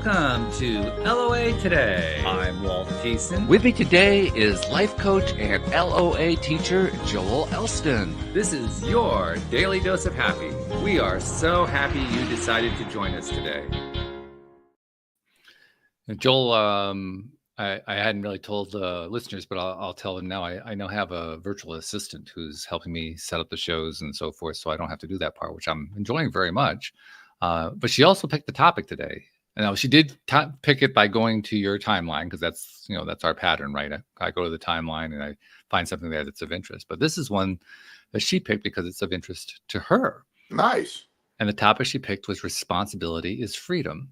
Welcome to LOA Today. I'm Walt Jason. With me today is life coach and LOA teacher Joel Elston. This is your daily dose of happy. We are so happy you decided to join us today. Joel, I hadn't really told the listeners, but I'll tell them now. I now have a virtual assistant who's helping me set up the shows and so forth, so I don't have to do that part, which I'm enjoying very much. But she also picked the topic today. And now she did pick it by going to your timeline, because that's our pattern, right? I go to the timeline and I find something there that's of interest. But this is one that she picked because it's of interest to her. Nice. And the topic she picked was responsibility is freedom,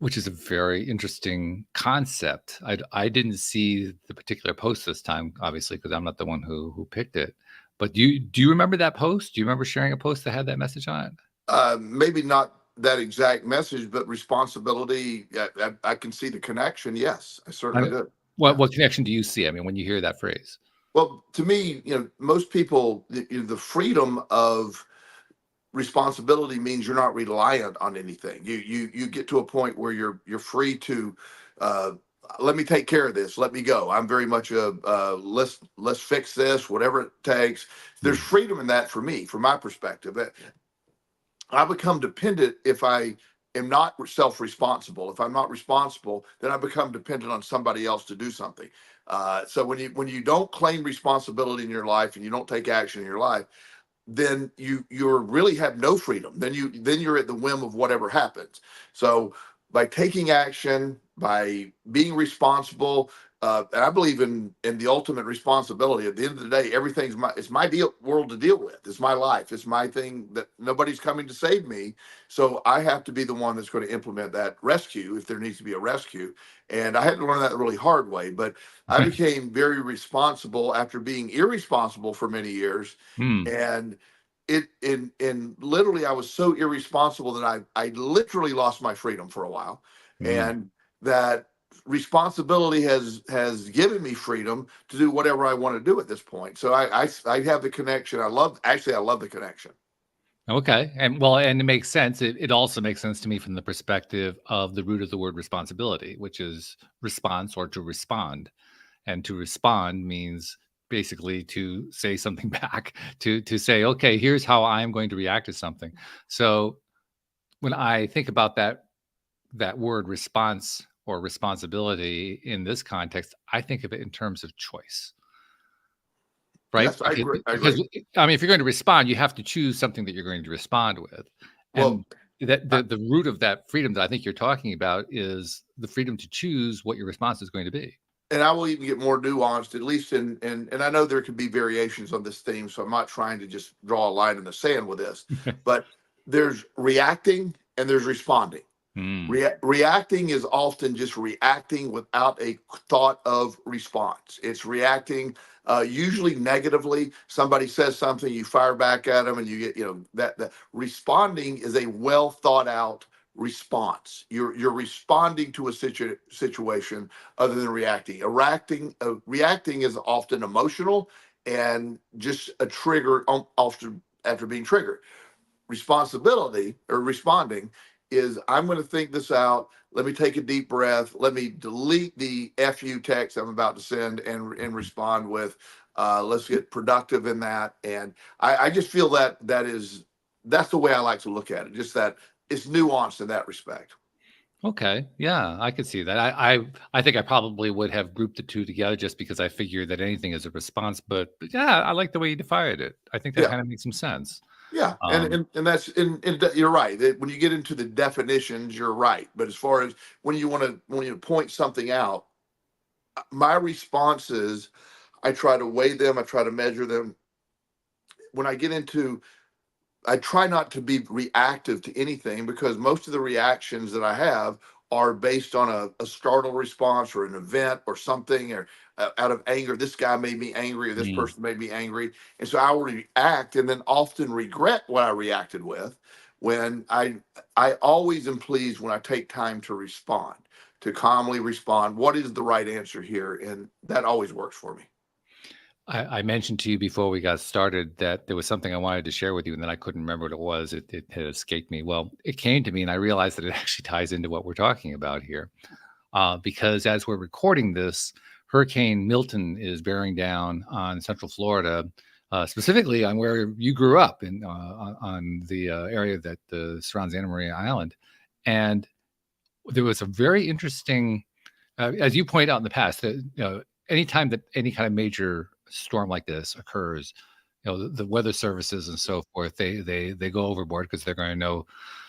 which is a very interesting concept. I didn't see the particular post this time, obviously, because I'm not the one who picked it. But do you remember that post? Do you remember sharing a post that had that message on it? Maybe not that exact message, but responsibility. I can see the connection. Yes, I certainly do. What connection do you see? I mean, when you hear that phrase? Well, to me, most people, the freedom of responsibility means you're not reliant on anything. You get to a point where you're free to let me take care of this. Let me go. I'm very much let's fix this, whatever it takes. There's freedom in that for me, from my perspective. I become dependent if I am not self-responsible. If I'm not responsible, then I become dependent on somebody else to do something. So when you don't claim responsibility in your life and you don't take action in your life, then you really have no freedom. Then you're at the whim of whatever happens. So by taking action, by being responsible, and I believe in the ultimate responsibility. At the end of the day, it's my world to deal with. It's my life. It's my thing that nobody's coming to save me. So I have to be the one that's going to implement that rescue if there needs to be a rescue. And I had to learn that the really hard way. But I became very responsible after being irresponsible for many years. And literally I was so irresponsible that I literally lost my freedom for a while. And that responsibility has given me freedom to do whatever I want to do at this point. So I have the connection. I love the connection. Okay. And it makes sense. It also makes sense to me from the perspective of the root of the word responsibility, which is response, or to respond. And to respond means basically to say something back, to say, okay, here's how I'm going to react to something. So when I think about that word response or responsibility in this context, I think of it in terms of choice. Right? Yes, I agree. Because, I mean, if you're going to respond, you have to choose something that you're going to respond with. And the root of that freedom that I think you're talking about is the freedom to choose what your response is going to be. And I will even get more nuanced, at least and I know there could be variations on this theme, so I'm not trying to just draw a line in the sand with this. But there's reacting and there's responding. Reacting is often just reacting without a thought of response. It's reacting usually negatively. Somebody says something, you fire back at them, and you get that. Responding is a well thought out response. You're responding to a situation other than reacting. Reacting is often emotional and just a trigger often after being triggered. Responsibility or responding is, I'm going to think this out. Let me take a deep breath. Let me delete the FU text I'm about to send and respond with, let's get productive in that. And I just feel that's the way I like to look at it. Just that it's nuanced in that respect. Okay. Yeah, I could see that. I think I probably would have grouped the two together just because I figured that anything is a response. But yeah, I like the way you defined it. I think that kind of makes some sense. Yeah, and that's you're right. When you get into the definitions, you're right. But as far as when you point something out, my responses, I try to weigh them. I try to measure them. When I try not to be reactive to anything, because most of the reactions that I have are based on a startle response or an event or something, or out of anger. This guy made me angry, or this person made me angry. And so I will react and then often regret what I reacted with. When I always am pleased when I take time to respond, to calmly respond. What is the right answer here? And that always works for me. I mentioned to you before we got started that there was something I wanted to share with you, and then I couldn't remember what it was. It had escaped me. Well, it came to me, and I realized that it actually ties into what we're talking about here. Because as we're recording this, Hurricane Milton is bearing down on Central Florida, specifically on where you grew up, on the area that surrounds Anna Maria Island. And there was a very interesting, as you pointed out in the past, that anytime that any kind of major storm like this occurs, the weather services and so forth, they go overboard because they're going to know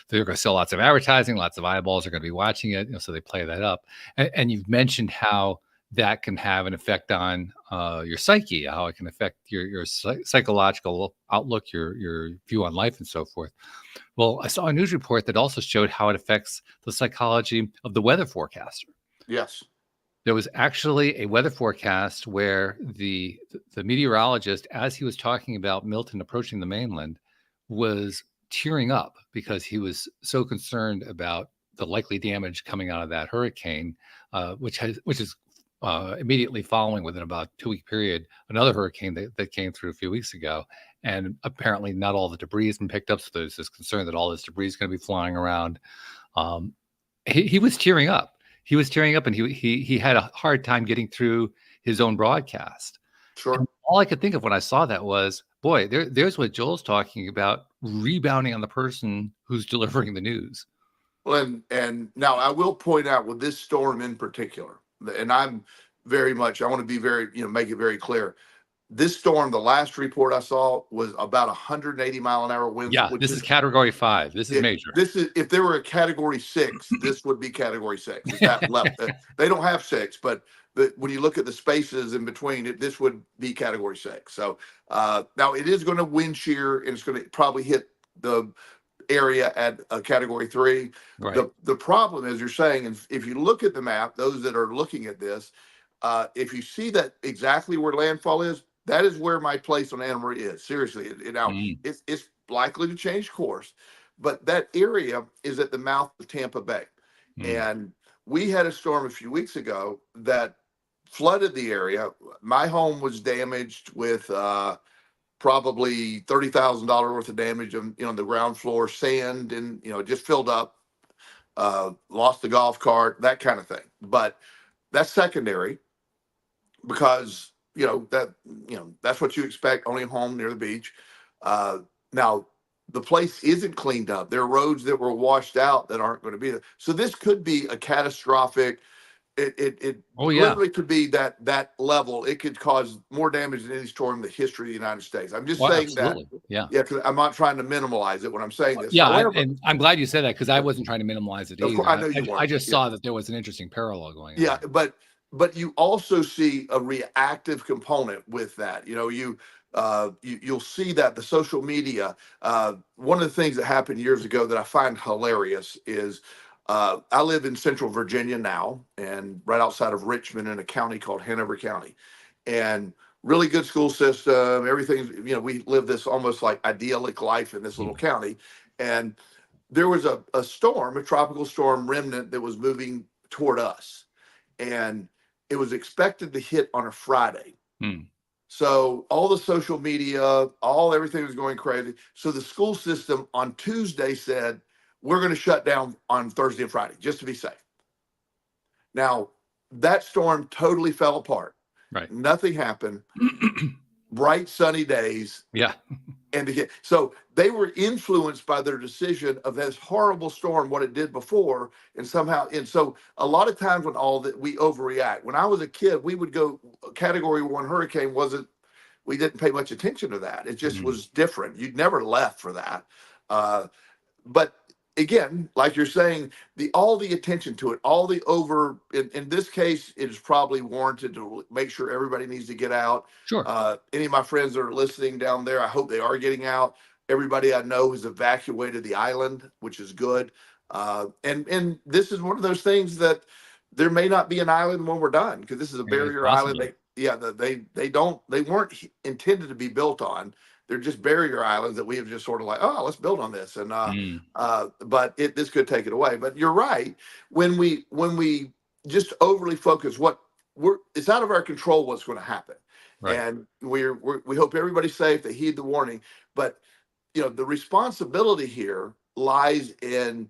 they're going to sell lots of advertising, lots of eyeballs are going to be watching it, so they play that up. And you've mentioned how that can have an effect on your psyche, how it can affect your psychological outlook, your view on life, and so forth. Well, I saw a news report that also showed how it affects the psychology of the weather forecaster. Yes. There was actually a weather forecast where the meteorologist, as he was talking about Milton approaching the mainland, was tearing up because he was so concerned about the likely damage coming out of that hurricane, which is immediately following, within about a 2-week period, another hurricane that came through a few weeks ago. And apparently not all the debris has been picked up. So there's this concern that all this debris is going to be flying around. He was tearing up. He was tearing up, and he had a hard time getting through his own broadcast. Sure. And all I could think of when I saw that was, boy, there's what Joel's talking about, rebounding on the person who's delivering the news. Well, and now I will point out with this storm in particular, and I'm very much, I want to be very, make it very clear. This storm, the last report I saw was about 180 mile an hour winds. Yeah, this is category 5. This is major. This is, if there were a category 6, this would be category 6. It's that level. They don't have 6, but when you look at the spaces in between, this would be category 6. So now it is going to wind shear, and it's going to probably hit the area at a category 3. Right. The problem, as you're saying, and if you look at the map, those that are looking at this, if you see that exactly where landfall is, that is where my place on Anna Maria is. Seriously, it's likely to change course, but that area is at the mouth of Tampa Bay. And we had a storm a few weeks ago that flooded the area. My home was damaged with probably $30,000 worth of damage on the ground floor, sand, and just filled up. Lost the golf cart, that kind of thing. But that's secondary, because that's what you expect, only a home near the beach. Now the place isn't cleaned up. There are roads that were washed out that aren't going to be there. So this could be a catastrophic. It literally could be that level. It could cause more damage than any storm in the history of the United States. I'm just saying absolutely. That. Yeah, because I'm not trying to minimalize it when I'm saying this. Yeah, however, and I'm glad you said that, because I wasn't trying to minimize it either. Course, I know you weren't. I just saw that there was an interesting parallel going on. Yeah, but you also see a reactive component with that. You'll see that the social media. One of the things that happened years ago that I find hilarious is I live in Central Virginia now, and right outside of Richmond, in a county called Hanover County, and really good school system. Everything's, we live this almost like idyllic life in this little county. And there was a storm, a tropical storm remnant, that was moving toward us, and it was expected to hit on a Friday. So all the social media, everything was going crazy. So the school system on Tuesday said, we're going to shut down on Thursday and Friday just to be safe. Now, that storm totally fell apart. Right. Nothing happened. Bright, sunny days. Yeah. So they were influenced by their decision of this horrible storm, what it did before, and so a lot of times when all that we overreact. When I was a kid, we would go category 1 hurricane we didn't pay much attention to that. It just was different. You'd never left for that. But again, like you're saying, all the attention to it, in this case, it is probably warranted to make sure everybody needs to get out. Sure. Any of my friends that are listening down there, I hope they are getting out. Everybody I know has evacuated the island, which is good. And this is one of those things that there may not be an island when we're done, because this is a barrier island. They weren't intended to be built on. They're just barrier islands that we have just sort of like, oh, let's build on this. And but this could take it away. But you're right. When we just overly focus, it's out of our control what's going to happen. Right. And we hope everybody's safe. They heed the warning, but the responsibility here lies in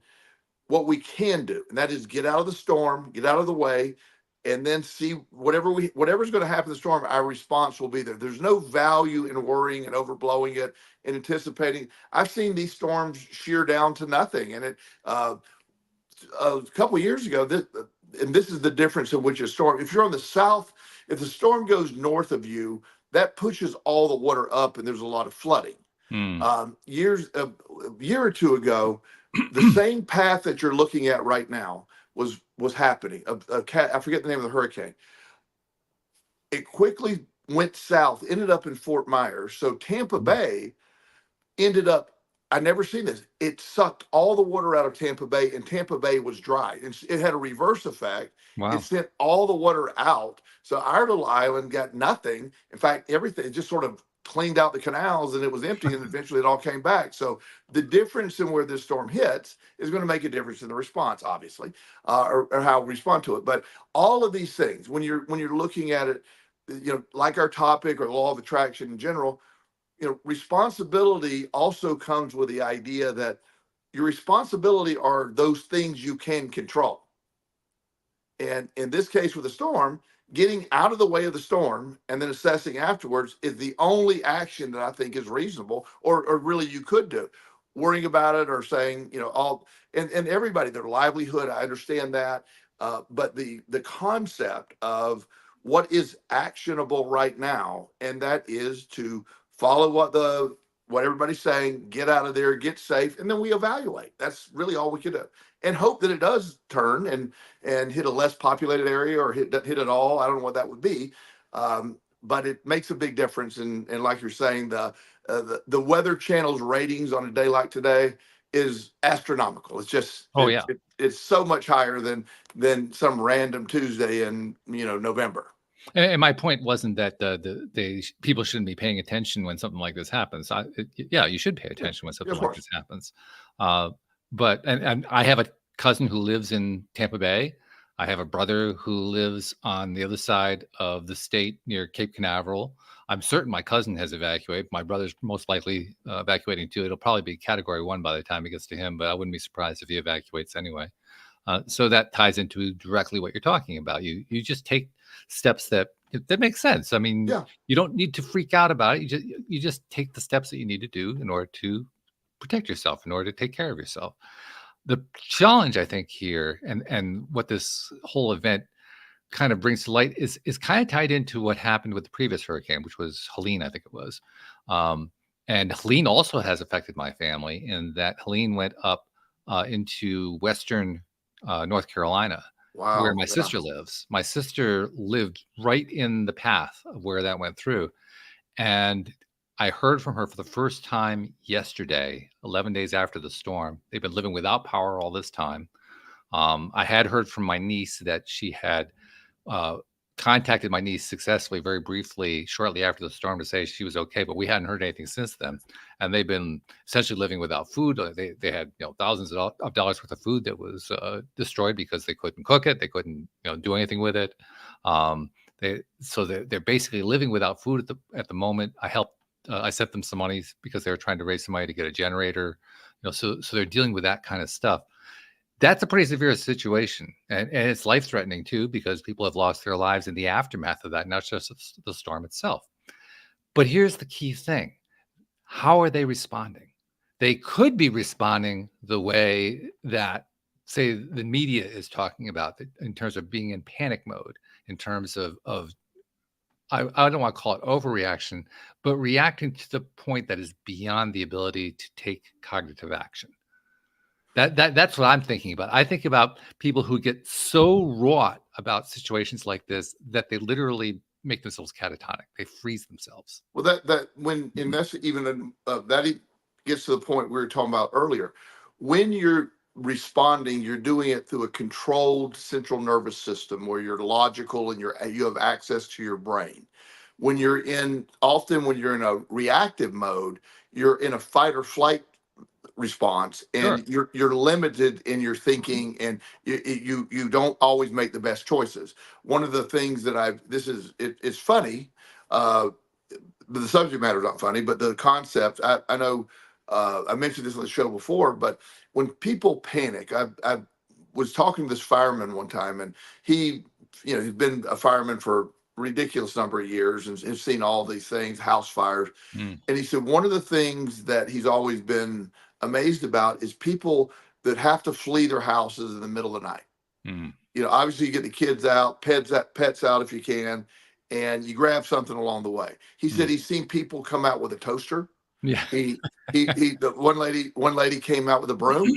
what we can do, and that is get out of the storm, get out of the way, and then see whatever's going to happen in the storm. Our response will be there. There's no value in worrying and overblowing it and anticipating. I've seen these storms shear down to nothing, and a couple of years ago, this is the difference in which a storm. If you're on the south, if the storm goes north of you, that pushes all the water up, and there's a lot of flooding. Hmm. A year or two ago, the same path that you're looking at right now was happening. I forget the name of the hurricane. It quickly went south, ended up in Fort Myers. So Tampa Bay ended up. I never seen this. It sucked all the water out of Tampa Bay, and Tampa Bay was dry. And it had a reverse effect. Wow. It sent all the water out. So our little island got nothing. In fact, everything just sort of cleaned out the canals, and it was empty, and eventually it all came back. So the difference in where this storm hits is going to make a difference in the response, obviously, or how we respond to it. But all of these things, when you're looking at it, like our topic or the law of attraction in general, responsibility also comes with the idea that your responsibility are those things you can control. And in this case with the storm, getting out of the way of the storm and then assessing afterwards is the only action that I think is reasonable, or really you could do. Worrying about it or saying, and everybody, their livelihood, I understand that. But the concept of what is actionable right now, and that is to follow what everybody's saying, get out of there, get safe, and then we evaluate. That's really all we can do, and hope that it does turn and hit a less populated area or hit at all. I don't know what that would be, but it makes a big difference. And like you're saying, the Weather Channel's ratings on a day like today is astronomical. It's just it's so much higher than some random Tuesday in November. And my point wasn't that people shouldn't be paying attention when something like this happens. You should pay attention when something like this happens. But I have a cousin who lives in Tampa Bay. I have a brother who lives on the other side of the state near Cape Canaveral. I'm certain my cousin has evacuated. My brother's most likely evacuating too. It'll probably be Category 1 by the time it gets to him, but I wouldn't be surprised if he evacuates anyway. So that ties into directly what you're talking about. You just take steps that make sense. I mean, you don't need to freak out about it. You just take the steps that you need to do in order to protect yourself, in order to take care of yourself. The challenge, I think, here, and what this whole event kind of brings to light is kind of tied into what happened with the previous hurricane, which was Helene, I think it was. And Helene also has affected my family in that Helene went up into western North Carolina, where my sister lives. My sister lived right in the path of where that went through. And I heard from her for the first time yesterday, 11 days after the storm. They've been living without power all this time. I had heard from my niece that she had contacted my niece successfully, very briefly, shortly after the storm to say she was okay, but we hadn't heard anything since then. And they've been essentially living without food. They had thousands of dollars worth of food that was destroyed because they couldn't cook it. They couldn't do anything with it. They're basically living without food at the moment. I sent them some money because they were trying to raise some money to get a generator. So they're dealing with that kind of stuff. That's a pretty severe situation, and it's life-threatening too, because people have lost their lives in the aftermath of that, not just the storm itself. But here's the key thing. How are they responding? They could be responding the way that, say, the media is talking about, in terms of being in panic mode, in terms of I don't want to call it overreaction, but reacting to the point that is beyond the ability to take cognitive action. That's what I'm thinking about. I think about people who get so wrought about situations like this that they literally make themselves catatonic. They freeze themselves. Well, that gets to the point we were talking about earlier. When you're responding, you're doing it through a controlled central nervous system where you're logical and you have access to your brain. When you're in a reactive mode, you're in a fight or flight response, and you're limited in your thinking, and you don't always make the best choices. One of the things that it's funny, Uh, but the subject matter is not funny, but the concept, I know, I mentioned this on the show before, but when people panic, I was talking to this fireman one time, and he, he's been a fireman for a ridiculous number of years and has seen all these things, house fires. Mm. And he said one of the things that he's always been amazed about is people that have to flee their houses in the middle of the night. Mm. Obviously you get the kids out, pets out if you can, and you grab something along the way. He said he's seen people come out with a toaster. Yeah. The one lady came out with a broom.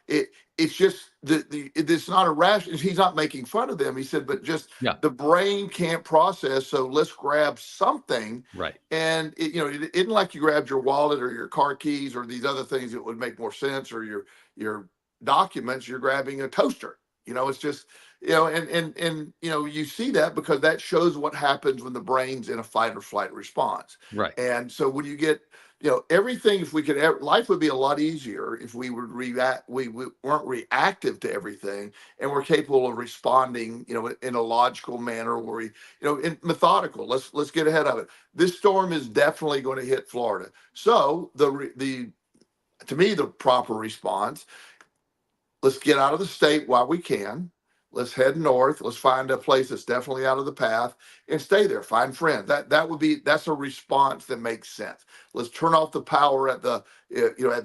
It's just it's not a rash. He's not making fun of them. He said, but just the brain can't process. So let's grab something. Right. And it isn't like you grabbed your wallet or your car keys or these other things that would make more sense, or your documents. You're grabbing a toaster. It's just, and you see that because that shows what happens when the brain's in a fight or flight response. Right. And so when you get, everything, if we could, life would be a lot easier if we would react, we weren't reactive to everything, and we're capable of responding, in a logical manner, where we, in methodical. Let's get ahead of it. This storm is definitely going to hit Florida. So to me, the proper response, let's get out of the state while we can. Let's head north. Let's find a place that's definitely out of the path and stay there. Find friends. That's a response that makes sense. Let's turn off the power at the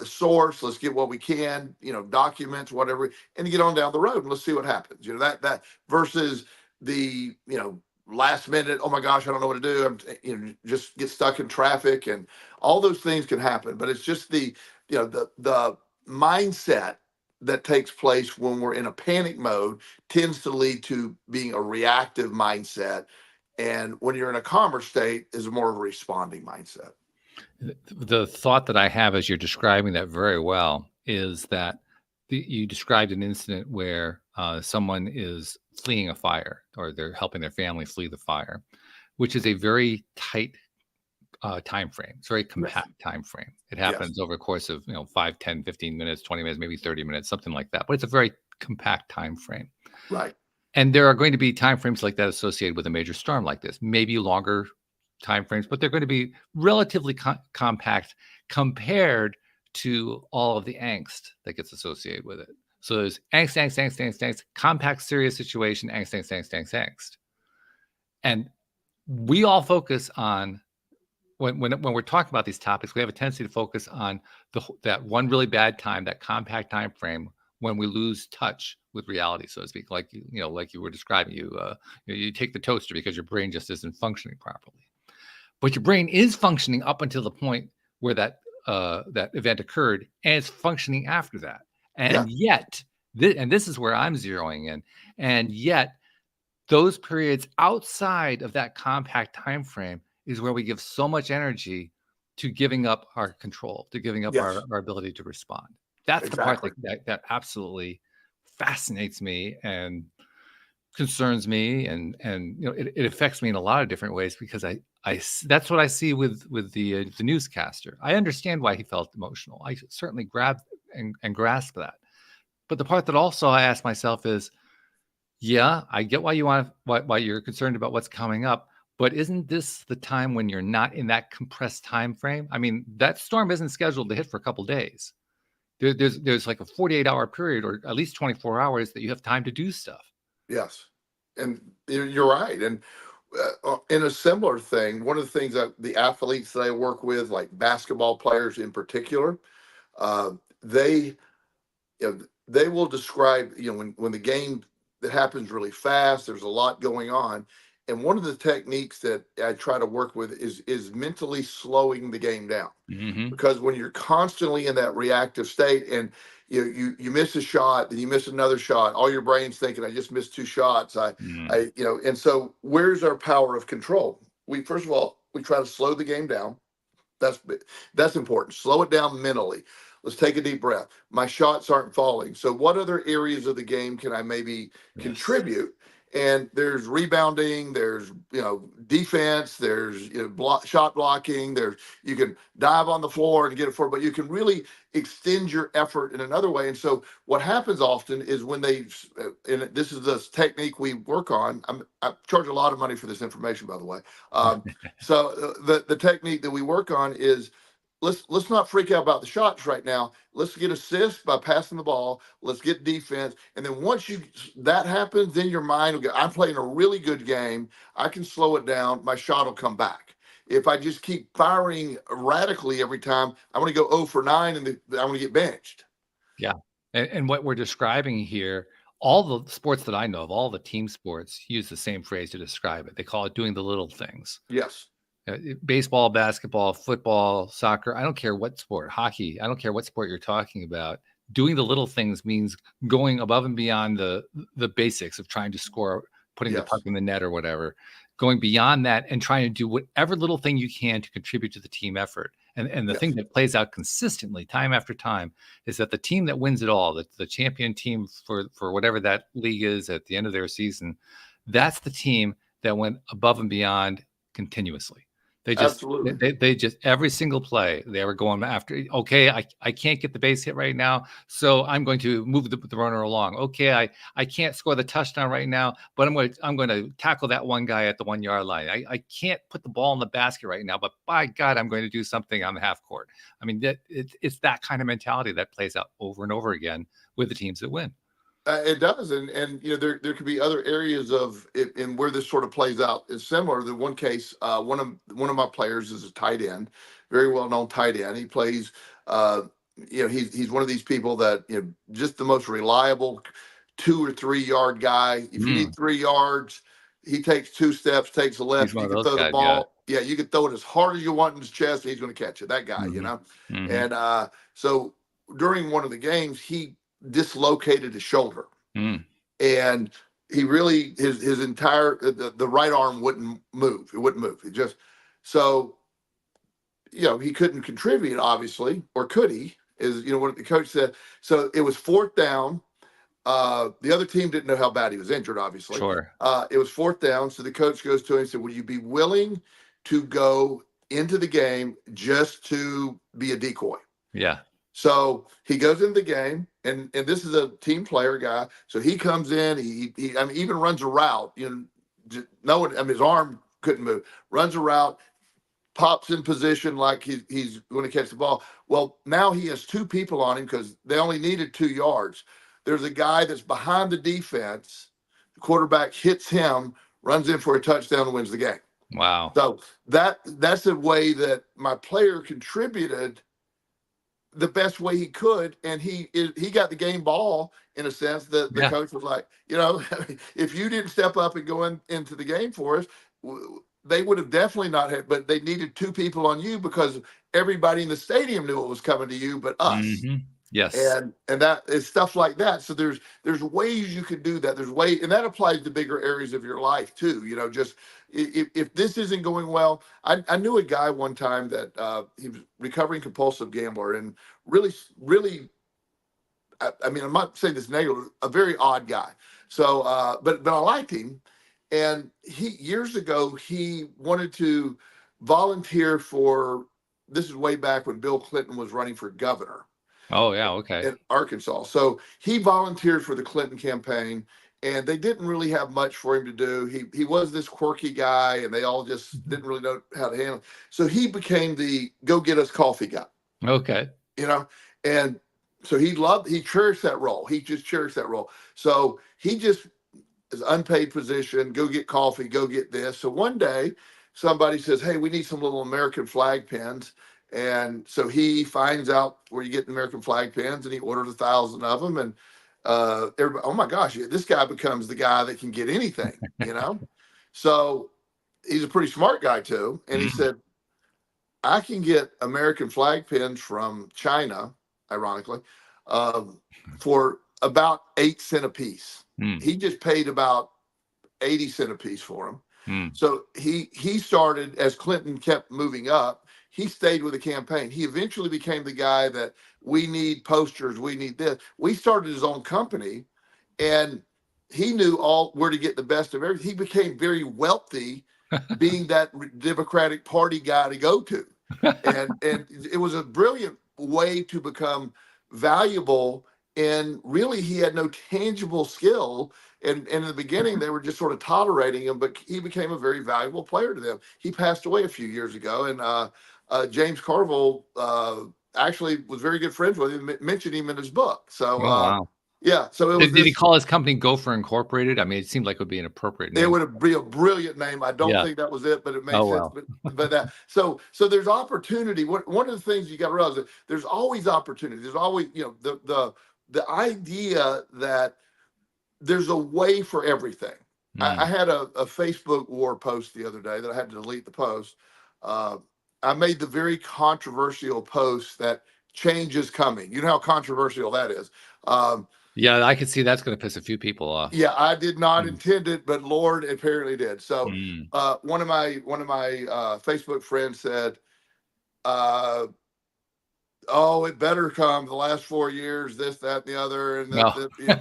source. Let's get what we can, documents, whatever, and get on down the road and let's see what happens. That versus the last minute. Oh my gosh, I don't know what to do. I'm just get stuck in traffic, and all those things can happen. But it's just the mindset that takes place when we're in a panic mode tends to lead to being a reactive mindset. And when you're in a calmer state is more of a responding mindset. The thought that I have as you're describing that very well is that you described an incident where someone is fleeing a fire, or they're helping their family flee the fire, which is a very tight time frame. It's a very compact time frame. It happens over a course of 5, 10, 15 minutes, 20 minutes, maybe 30 minutes, something like that. But it's a very compact time frame. Right. And there are going to be time frames like that associated with a major storm like this, maybe longer time frames, but they're going to be relatively compact compared to all of the angst that gets associated with it. So there's angst, compact, serious situation, angst. And we all focus on, when we're talking about these topics, we have a tendency to focus on that one really bad time, that compact time frame, when we lose touch with reality, so to speak. Like you were describing, you take the toaster because your brain just isn't functioning properly, but your brain is functioning up until the point where that event occurred, and it's functioning after that. And yet, this is where I'm zeroing in, and yet those periods outside of that compact time frame is where we give so much energy to giving up our control, to giving up our ability to respond. That's the part that absolutely fascinates me and concerns me, and it affects me in a lot of different ways, because I that's what I see with the newscaster. I understand why he felt emotional. I certainly grabbed and grasped that. But the part that also I ask myself is, I get why you're concerned about what's coming up. But isn't this the time when you're not in that compressed time frame? I mean, that storm isn't scheduled to hit for a couple of days. There's like a 48-hour period, or at least 24 hours, that you have time to do stuff. Yes, and you're right. And in a similar thing, one of the things that the athletes that I work with, like basketball players in particular, they will describe, when the game that happens really fast, there's a lot going on. And one of the techniques that I try to work with is mentally slowing the game down. Mm-hmm. Because when you're constantly in that reactive state, and you miss a shot, then you miss another shot, all your brain's thinking, I just missed 2 shots. And so where's our power of control? First of all, we try to slow the game down. That's important. Slow it down mentally. Let's take a deep breath. My shots aren't falling. So what other areas of the game can I maybe contribute? and there's rebounding, there's defense, there's shot blocking, there's you can dive on the floor and get it for, but you can really extend your effort in another way. And so what happens often is when they, and this is the technique we work on. I charge a lot of money for this information, by the way. So the technique that we work on is, let's not freak out about the shots right now. Let's get assists by passing the ball. Let's get defense. And then once that happens, then your mind will go, I'm playing a really good game. I can slow it down. My shot will come back. If I just keep firing radically every time, I'm going to go 0 for 9 and I'm going to get benched. Yeah. And what we're describing here, all the sports that I know of, all the team sports use the same phrase to describe it. They call it doing the little things. Yes. Baseball, basketball, football, soccer, I don't care what sport, hockey, I don't care what sport you're talking about. Doing the little things means going above and beyond the basics of trying to score, putting the puck in the net or whatever, going beyond that and trying to do whatever little thing you can to contribute to the team effort. And the thing that plays out consistently time after time is that the team that wins it all, the champion team for whatever that league is at the end of their season, that's the team that went above and beyond continuously. They just every single play they were going after. Okay, I can't get the base hit right now, so I'm going to move the runner along. Okay, I can't score the touchdown right now, but I'm going to tackle that one guy at the 1 yard line. I can't put the ball in the basket right now, but by God, I'm going to do something on the half court. I mean, it's that kind of mentality that plays out over and over again with the teams that win. It does, and there could be other areas of it, and where this sort of plays out is similar. In one case, one of my players is a tight end, very well known tight end. He plays, he's one of these people that just the most reliable 2 or 3 yard guy. If you need 3 yards, he takes 2 steps, takes a left. You can throw the ball. Yeah, you can throw it as hard as you want in his chest, and he's going to catch it. That guy, and so during one of the games, he dislocated his shoulder, and he really his entire the right arm wouldn't move. It wouldn't move. It just so he couldn't contribute, obviously, or could he? Is what the coach said. So it was 4th down. The other team didn't know how bad he was injured, obviously. Sure. It was 4th down. So the coach goes to him and said, "Will you be willing to go into the game just to be a decoy?" Yeah. So he goes into the game, and this is a team player guy. So he comes in, he even runs a route. No one, his arm couldn't move. Runs a route, pops in position like he's going to catch the ball. Well, now he has 2 people on him because they only needed 2 yards. There's a guy that's behind the defense. The quarterback hits him, runs in for a touchdown, and wins the game. Wow. So that's a way that my player contributed the best way he could, and he got the game ball in a sense. That the coach was like, if you didn't step up and go into the game for us, they would have definitely not had. But they needed 2 people on you because everybody in the stadium knew it was coming to you, but us. Yes, and that is stuff like that. So there's ways you can do that. There's way, and that applies to bigger areas of your life too. Just if this isn't going well, I knew a guy one time that he was recovering compulsive gambler, and really, I'm not saying this negative, a very odd guy. So, but I liked him, and years ago he wanted to volunteer for. This is way back when Bill Clinton was running for governor. Oh, yeah. Okay. In Arkansas. So he volunteered for the Clinton campaign, and they didn't really have much for him to do. He was this quirky guy, and they all just didn't really know how to handle it. So he became the go get us coffee guy. Okay. And so he cherished that role. He just cherished that role. So he just is unpaid position, go get coffee, go get this. So one day somebody says, "Hey, we need some little American flag pins." And so he finds out where you get the American flag pins, and he orders 1,000 of them. And everybody, oh my gosh, this guy becomes the guy that can get anything, So he's a pretty smart guy too. And he said, "I can get American flag pins from China, ironically, for about 8 cents a piece." He just paid about 80 cents a piece for them. So he started, as Clinton kept moving up, he stayed with the campaign. He eventually became the guy that we need posters, we need this. We started his own company, and he knew all where to get the best of everything. He became very wealthy being that Democratic Party guy to go to. And it was a brilliant way to become valuable. And really, he had no tangible skill. And in the beginning, they were just sort of tolerating him, but he became a very valuable player to them. He passed away a few years ago, and James Carville actually was very good friends with him, mentioned him in his book. So, Oh, wow. yeah. So it was. Did he call his company Gopher Incorporated? I mean, it seemed like it would be an appropriate name. It would be a brilliant name. I don't think that was it, but it makes sense. Wow. But so there's opportunity. One of the things you got to realize is that there's always opportunity. There's always, the idea that there's a way for everything. I had a Facebook war post the other day that I had to delete the post. I made the very controversial post that change is coming. You know how controversial that is. Yeah, I can see that's going to piss a few people off. Yeah, I did not intend it, but Lord apparently did. So one of my Facebook friends said, "Oh, it better come the last 4 years, this, that, and the other." And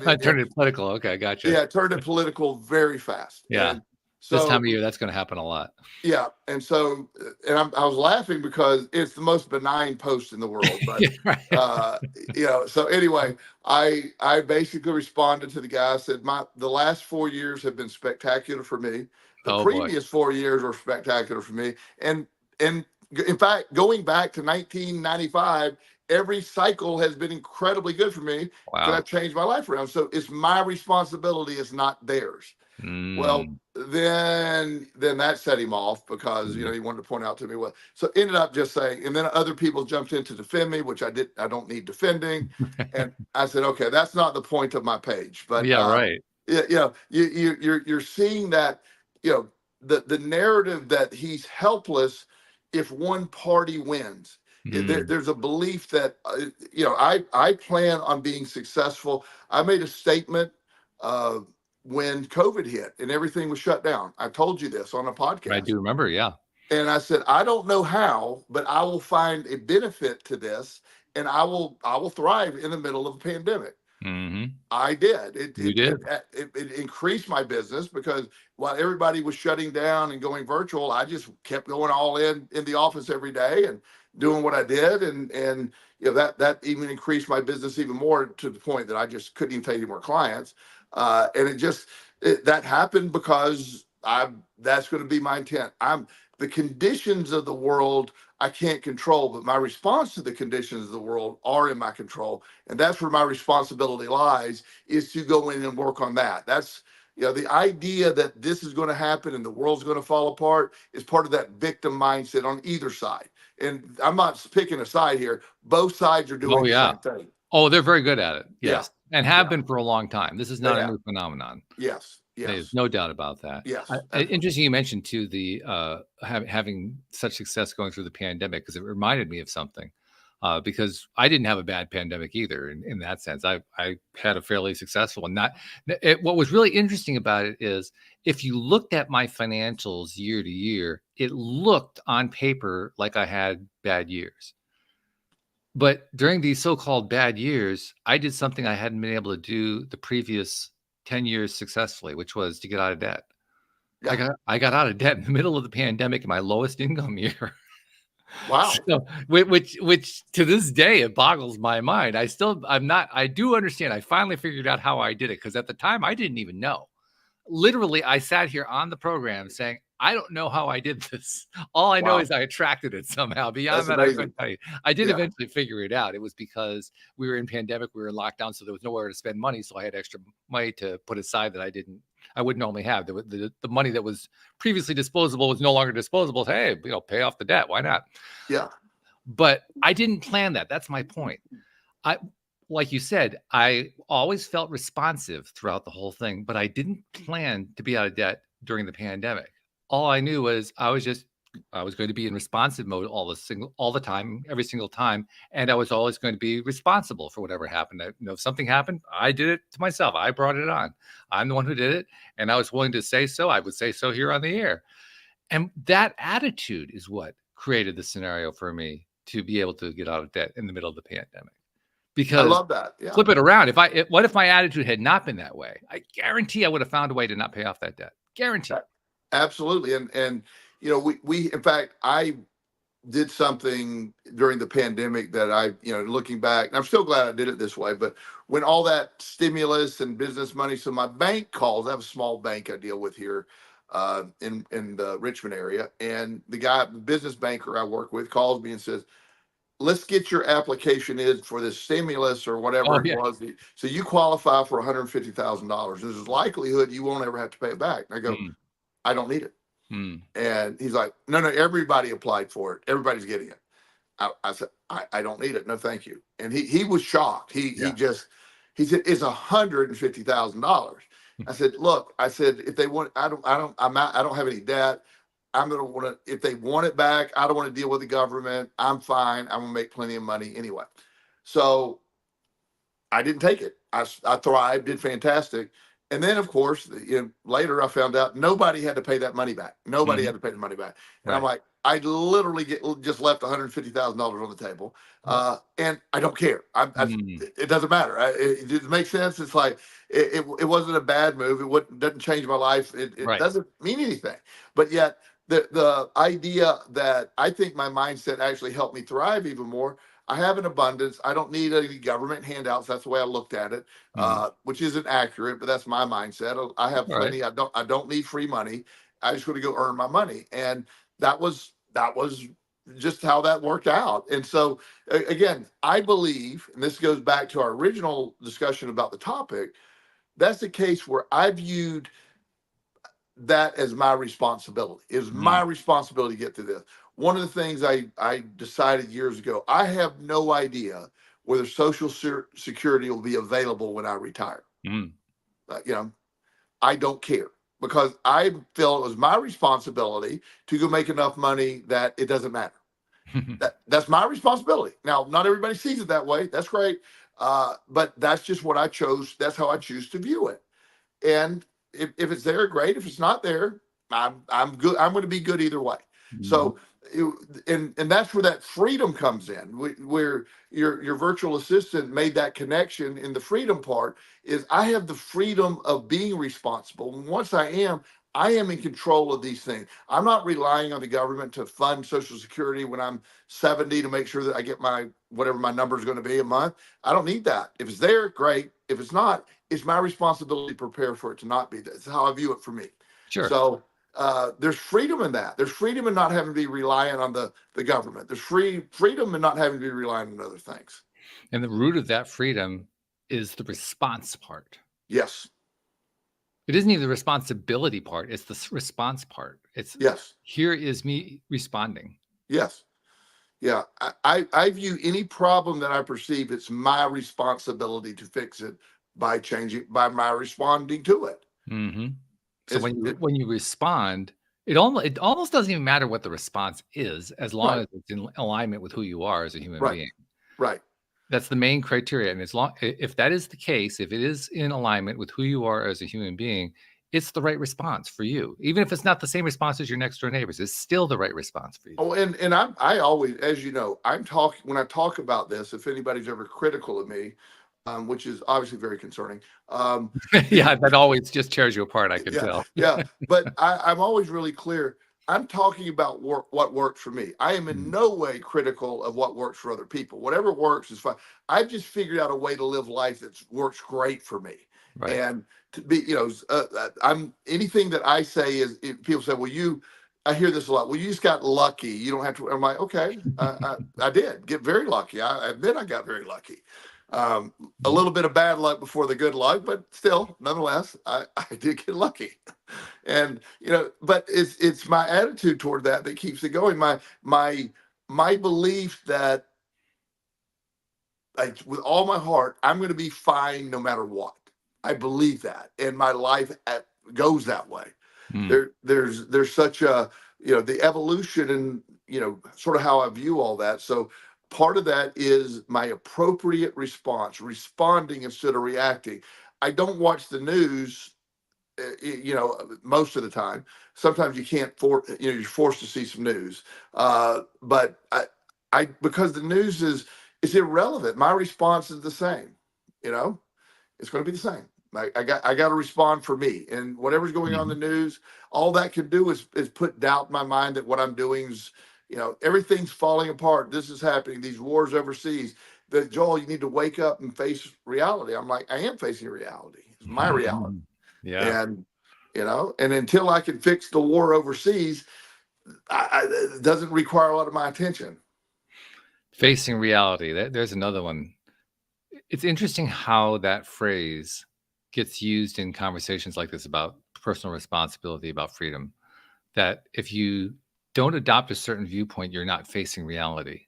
I turned it political. Okay, gotcha. Yeah, it turned it political very fast. Yeah. And so, this time of year, that's going to happen a lot. Yeah, and so, I was laughing because it's the most benign post in the world. But Right. so anyway, I basically responded to the guy. I said, the last 4 years have been spectacular for me. The previous 4 years were spectacular for me, and in fact, going back to 1995, every cycle has been incredibly good for me because I've changed my life around. So it's my responsibility; it's not theirs. Well, then that set him off because he wanted to point out to me what. So ended up just saying, and then other people jumped in to defend me, which I don't need defending. And I said, okay, that's not the point of my page. But right. You're seeing that the narrative that he's helpless if one party wins. There's a belief that I plan on being successful. I made a statement when COVID hit and everything was shut down. I told you this on a podcast. I do remember, yeah. And I said, I don't know how, but I will find a benefit to this, and I will thrive in the middle of a pandemic. I did. It increased my business because while everybody was shutting down and going virtual, I just kept going all in the office every day and doing what I did, and that even increased my business even more to the point that I just couldn't even take any more clients. And that happened because that's going to be my intent. The conditions of the world I can't control, but my response to the conditions of the world are in my control. And that's where my responsibility lies, is to go in and work on that. That's, the idea that this is going to happen and the world's going to fall apart is part of that victim mindset on either side. And I'm not picking a side here. Both sides are doing the same thing. Oh, they're very good at it. Yes. Yeah. And have been for a long time. This is not a new phenomenon. Yes. There's no doubt about that. Yes. Interesting you mentioned too the having such success going through the pandemic, because it reminded me of something. Because I didn't have a bad pandemic either in that sense. I had a fairly successful one. What was really interesting about it is if you looked at my financials year to year, it looked on paper like I had bad years. But during these so-called bad years, I did something I hadn't been able to do the previous 10 years successfully, which was to get out of debt. Yeah. I got out of debt in the middle of the pandemic in my lowest income year. Wow. So, which to this day, it boggles my mind. I do understand. I finally figured out how I did it, because at the time I didn't even know. Literally, I sat here on the program saying, I don't know how I did this. All I know is I attracted it somehow. Beyond that, I couldn't tell you. I did eventually figure it out. It was because we were in pandemic, we were in lockdown, so there was nowhere to spend money. So I had extra money to put aside that I wouldn't normally have. The money that was previously disposable was no longer disposable. Hey, pay off the debt. Why not? Yeah. But I didn't plan that. That's my point. Like you said, I always felt responsive throughout the whole thing, but I didn't plan to be out of debt during the pandemic. All I knew was I was going to be in responsive mode all the time, every single time. And I was always going to be responsible for whatever happened. If something happened, I did it to myself. I brought it on. I'm the one who did it. And I was willing to say so. I would say so here on the air. And that attitude is what created the scenario for me to be able to get out of debt in the middle of the pandemic. Because love that. Yeah. flip it around. What if my attitude had not been that way? I guarantee I would have found a way to not pay off that debt. Guarantee. Absolutely. And we in fact, I did something during the pandemic that looking back, and I'm still glad I did it this way, but when all that stimulus and business money, so my bank calls, I have a small bank I deal with here in the Richmond area. And the business banker I work with calls me and says, let's get your application in for this stimulus or whatever it was. So you qualify for $150,000. There's a likelihood you won't ever have to pay it back. And I go, I don't need it. And he's like, no, everybody applied for it. Everybody's getting it. I said, I don't need it. No, thank you. And he was shocked. He said, it's $150,000. I said, look, if they want, I don't have any debt. I'm going to want to, if they want it back, I don't want to deal with the government. I'm fine. I'm going to make plenty of money anyway. So I didn't take it. I thrived, did fantastic. And then, of course, later I found out nobody had to pay that money back. Nobody had to pay the money back. And I'm like, I literally just left $150,000 on the table, and I don't care. It doesn't matter. It makes sense. It's like it wasn't a bad move. It doesn't change my life. It doesn't mean anything. But yet the idea that I think my mindset actually helped me thrive even more. I have an abundance. I don't need any government handouts. That's the way I looked at it, which isn't accurate, but that's my mindset. I have plenty. I don't need free money. I just want to go earn my money. And that was just how that worked out. And so again, I believe, and this goes back to our original discussion about the topic, that's the case where I viewed that as my responsibility. It was my responsibility to get through this. One of the things I decided years ago, I have no idea whether Social Security will be available when I retire. I don't care, because I feel it was my responsibility to go make enough money that it doesn't matter. That's my responsibility. Now, not everybody sees it that way. That's great. But that's just what I chose. That's how I choose to view it. And if it's there, great. If it's not there, I'm good. I'm going to be good either way. So, and that's where that freedom comes in, where your virtual assistant made that connection. In the freedom part is I have the freedom of being responsible. And once I am in control of these things. I'm not relying on the government to fund Social Security when I'm 70 to make sure that I get whatever my number is going to be a month. I don't need that. If it's there, great. If it's not, it's my responsibility to prepare for it to not be there. That's how I view it for me. Sure. So there's freedom in that. There's freedom in not having to be reliant on the government. There's freedom in not having to be reliant on other things. And the root of that freedom is the response part. Yes. It isn't even the responsibility part. It's the response part. It's here is me responding. Yes. Yeah. I view any problem that I perceive, it's my responsibility to fix it by my responding to it. So when you respond, it almost doesn't even matter what the response is, as long as it's in alignment with who you are as a human being. Right. That's the main criteria. And if that is the case, if it is in alignment with who you are as a human being, it's the right response for you. Even if it's not the same response as your next door neighbors, it's still the right response for you. Oh, and I always, as you know, when I talk about this, if anybody's ever critical of me, which is obviously very concerning. Yeah, that always just tears you apart, I can tell. Yeah, but I'm always really clear. I'm talking about what works for me. I am in no way critical of what works for other people. Whatever works is fine. I've just figured out a way to live life that works great for me. Right. And to be, anything that I say is, people say, well, I hear this a lot. Well, you just got lucky. You don't have to. I'm like, okay, I did get very lucky. I admit I got very lucky. A little bit of bad luck before the good luck, but still, nonetheless, I did get lucky. And but it's my attitude toward that keeps it going. My belief that, like, with all my heart, I'm going to be fine no matter what. I believe that, and my life goes that way. There's such a the evolution and sort of how I view all that. So part of that is my appropriate response, responding instead of reacting. I don't watch the news, most of the time. Sometimes you can't you're forced to see some news. But I because the news is It's irrelevant. My response is the same. You know, it's going to be the same. I got to respond for me, and whatever's going on in the news, all that can do is put doubt in my mind that what I'm doing is, everything's falling apart. This is happening. These wars overseas. That Joel, you need to wake up and face reality. I'm like, I am facing reality. It's my reality, Yeah. and and until I can fix the war overseas, it doesn't require a lot of my attention. Facing reality. There's another one. It's interesting how that phrase gets used in conversations like this about personal responsibility, about freedom, that if you don't adopt a certain viewpoint, you're not facing reality.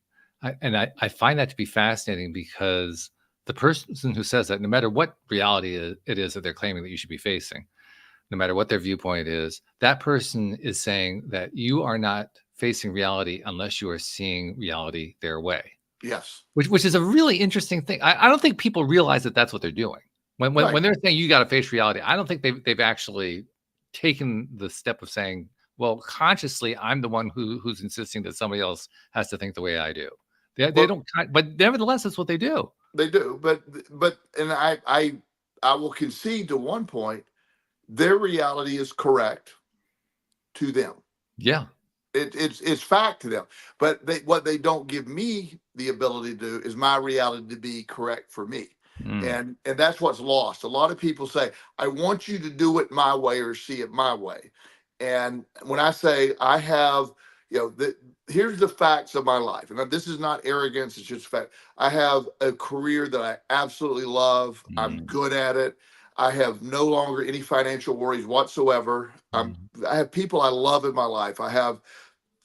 I find that to be fascinating, because the person who says that, no matter what reality it is that they're claiming that you should be facing, no matter what their viewpoint is, that person is saying that you are not facing reality unless you are seeing reality their way. Yes. Which is a really interesting thing. I don't think people realize that that's what they're doing. When they're saying you got to face reality, I don't think they've actually taken the step of saying, well, consciously, I'm the one who's insisting that somebody else has to think the way I do. They don't, but nevertheless, that's what they do. They do, but and I will concede to one point, their reality is correct to them. Yeah. It's fact to them, but what they don't give me the ability to do is my reality to be correct for me. And that's what's lost. A lot of people say, I want you to do it my way or see it my way. And when I say I have, here's the facts of my life, and this is not arrogance, it's just fact. I have a career that I absolutely love. I'm good at it. I have no longer any financial worries whatsoever. I have people I love in my life. I have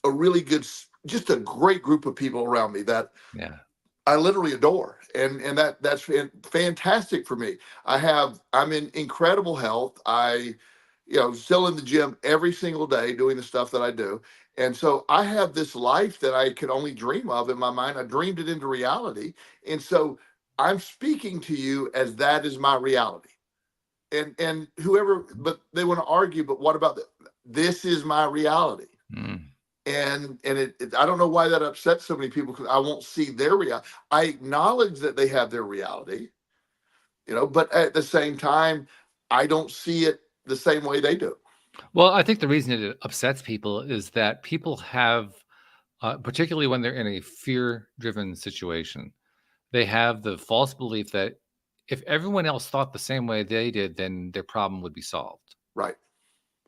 a really good, just a great group of people around me that I literally adore. And that's fantastic for me. I'm in incredible health. I, still in the gym every single day doing the stuff that I do. And so I have this life that I could only dream of in my mind. I dreamed it into reality. And so I'm speaking to you as that is my reality. And whoever, but they want to argue, but what about this is my reality. And I don't know why that upsets so many people, because I won't see their reality. I acknowledge that they have their reality, but at the same time, I don't see it the same way they do. Well, I think the reason it upsets people is that people have, particularly when they're in a fear-driven situation, they have the false belief that if everyone else thought the same way they did, then their problem would be solved. Right.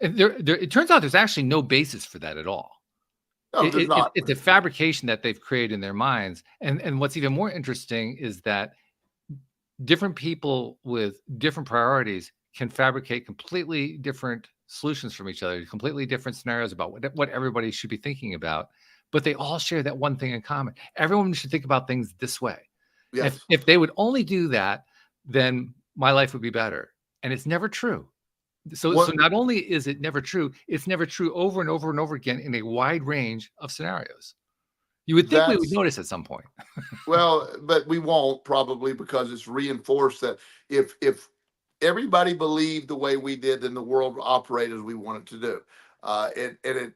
And it turns out there's actually no basis for that at all. No, there's not. It's a fabrication that they've created in their minds. And what's even more interesting is that different people with different priorities can fabricate completely different solutions from each other, completely different scenarios about what everybody should be thinking about. But they all share that one thing in common. Everyone should think about things this way. Yes. If they would only do that, then my life would be better. And it's never true. So not only is it never true, it's never true over and over and over again in a wide range of scenarios. You would think we would notice at some point. Well, but we won't, probably, because it's reinforced that if everybody believed the way we did, then the world would operate as we want it to do.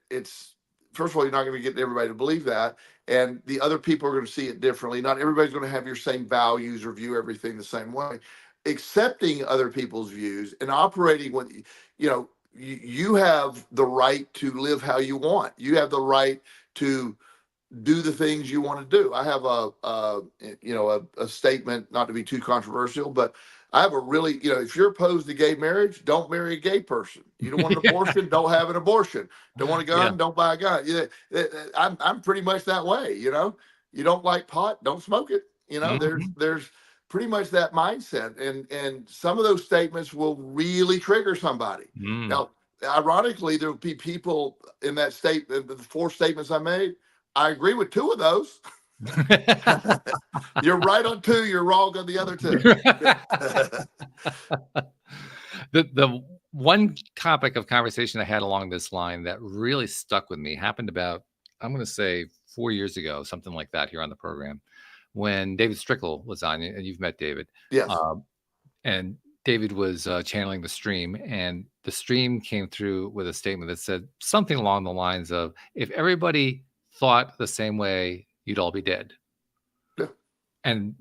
It's first of all, you're not going to get everybody to believe that, and the other people are going to see it differently. Not everybody's going to have your same values or view everything the same way. Accepting other people's views and operating with, you have the right to live how you want. You have the right to do the things you want to do. I have a statement, not to be too controversial, but I have a really, if you're opposed to gay marriage, don't marry a gay person. You don't want an abortion, don't have an abortion. Don't want a gun, don't buy a gun. I'm pretty much that way. You don't like pot, don't smoke it. There's pretty much that mindset, and some of those statements will really trigger somebody. Now, ironically, there will be people in that statement, the 4 statements I made, I agree with 2 of those. You're right on 2, you're wrong on the other 2. The one topic of conversation I had along this line that really stuck with me happened about, I'm going to say 4 years ago, something like that, here on the program, when David Strickle was on, and you've met David. Yes. And David was channeling the stream, and the stream came through with a statement that said something along the lines of, if everybody thought the same way, you'd all be dead. Yeah. And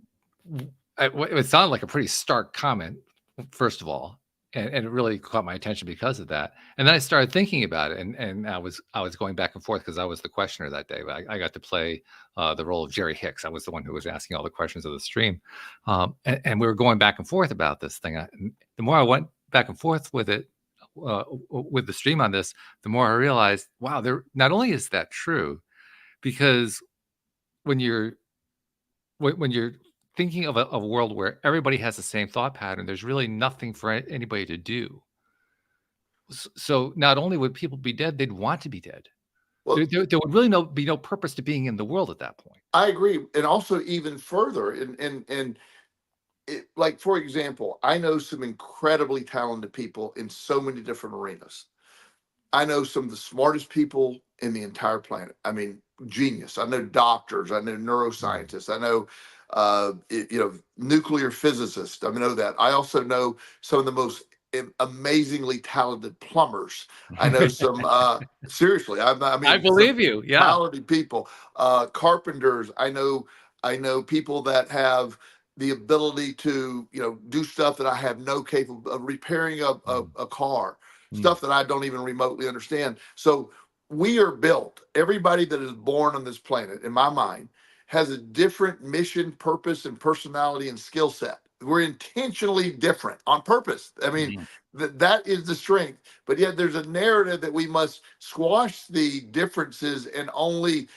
it sounded like a pretty stark comment, first of all, and it really caught my attention because of that. And then I started thinking about it, and I was going back and forth because I was the questioner that day. I got to play the role of Jerry Hicks. I was the one who was asking all the questions of the stream, and we were going back and forth about this thing. And the more I went back and forth with it, with the stream on this, the more I realized, wow, there not only is that true, because when you're thinking of a world where everybody has the same thought pattern, there's really nothing for anybody to do. So not only would people be dead, they'd want to be dead. Well, there would really be no purpose to being in the world at that point. I agree. And also even further, and like, for example, I know some incredibly talented people in so many different arenas. I know some of the smartest people in the entire planet. I mean, genius. I know doctors. I know neuroscientists. I know, nuclear physicists. I know that. I also know some of the most amazingly talented plumbers. I know some. Seriously, I mean, I believe you. Yeah, talented people. Carpenters. I know people that have the ability to do stuff that I have no capable of, repairing a car, stuff that I don't even remotely understand. So we are built, everybody that is born on this planet, in my mind, has a different mission, purpose, and personality and skill set. We're intentionally different on purpose. I mean, that is the strength. But yet there's a narrative that we must squash the differences and only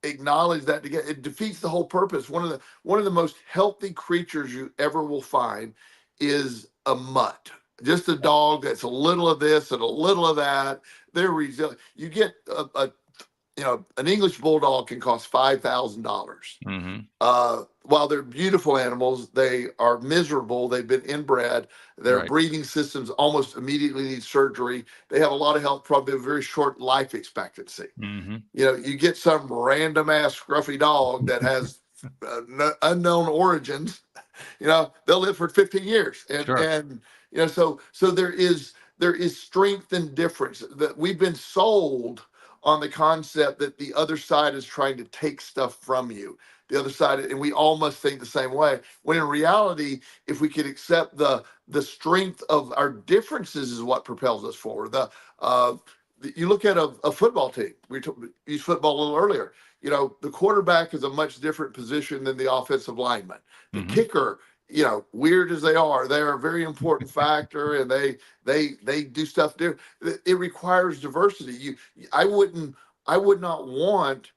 acknowledge that together. It defeats the whole purpose. One of the most healthy creatures you ever will find is a mutt. Just a dog that's a little of this and a little of that. They're resilient. You get an English bulldog can cost $5,000. While they're beautiful animals, they are miserable. They've been inbred. Their breathing systems almost immediately need surgery. They have a lot of health problems. They have a very short life expectancy. You get some random ass scruffy dog that has unknown origins. They'll live for 15 years, and so there is strength and difference that we've been sold on, the concept that the other side is trying to take stuff from you. The other side, and we all must think the same way. When in reality, if we could accept the strength of our differences is what propels us forward. You look at a football team. We used football a little earlier. The quarterback is a much different position than the offensive lineman. The kicker, weird as they are a very important factor, and they do stuff different. It requires diversity. I would not want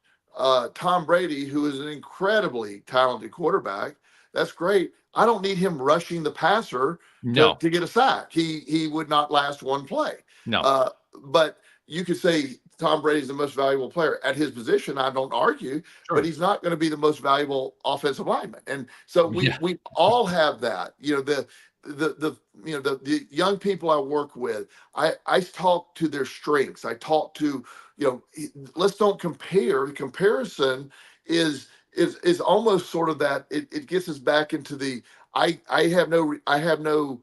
Tom Brady, who is an incredibly talented quarterback. That's great. I don't need him rushing the passer to get a sack. He would not last one play. No. But you could say Tom Brady's the most valuable player at his position. I don't argue, but he's not going to be the most valuable offensive lineman. And so we all have that. The young people I work with, I talk to their strengths. I talk to, let's don't compare. Comparison is almost sort of that. It gets us back into the I have no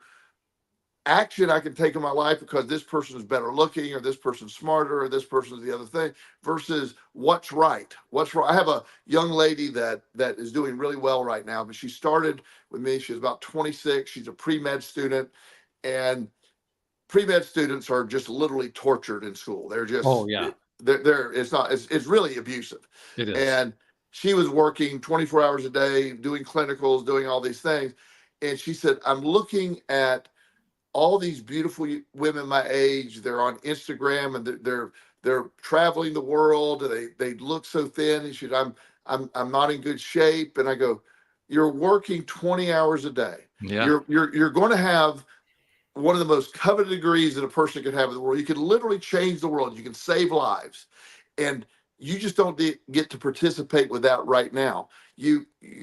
action I can take in my life because this person is better looking, or this person's smarter, or this person's the other thing, versus what's right. I have a young lady that is doing really well right now, but she started with me. She was about 26. She's a pre-med student, and pre-med students are just literally tortured in school. They're just, it's really abusive. It is. And she was working 24 hours a day, doing clinicals, doing all these things. And she said, I'm looking at all these beautiful women my age. They're on Instagram, and they're traveling the world. They look so thin. And she said, I'm not in good shape. And I go, you're working 20 hours a day. Yeah. You're going to have one of the most coveted degrees that a person could have in the world. You can literally change the world. You can save lives, and you just don't get to participate with that right now.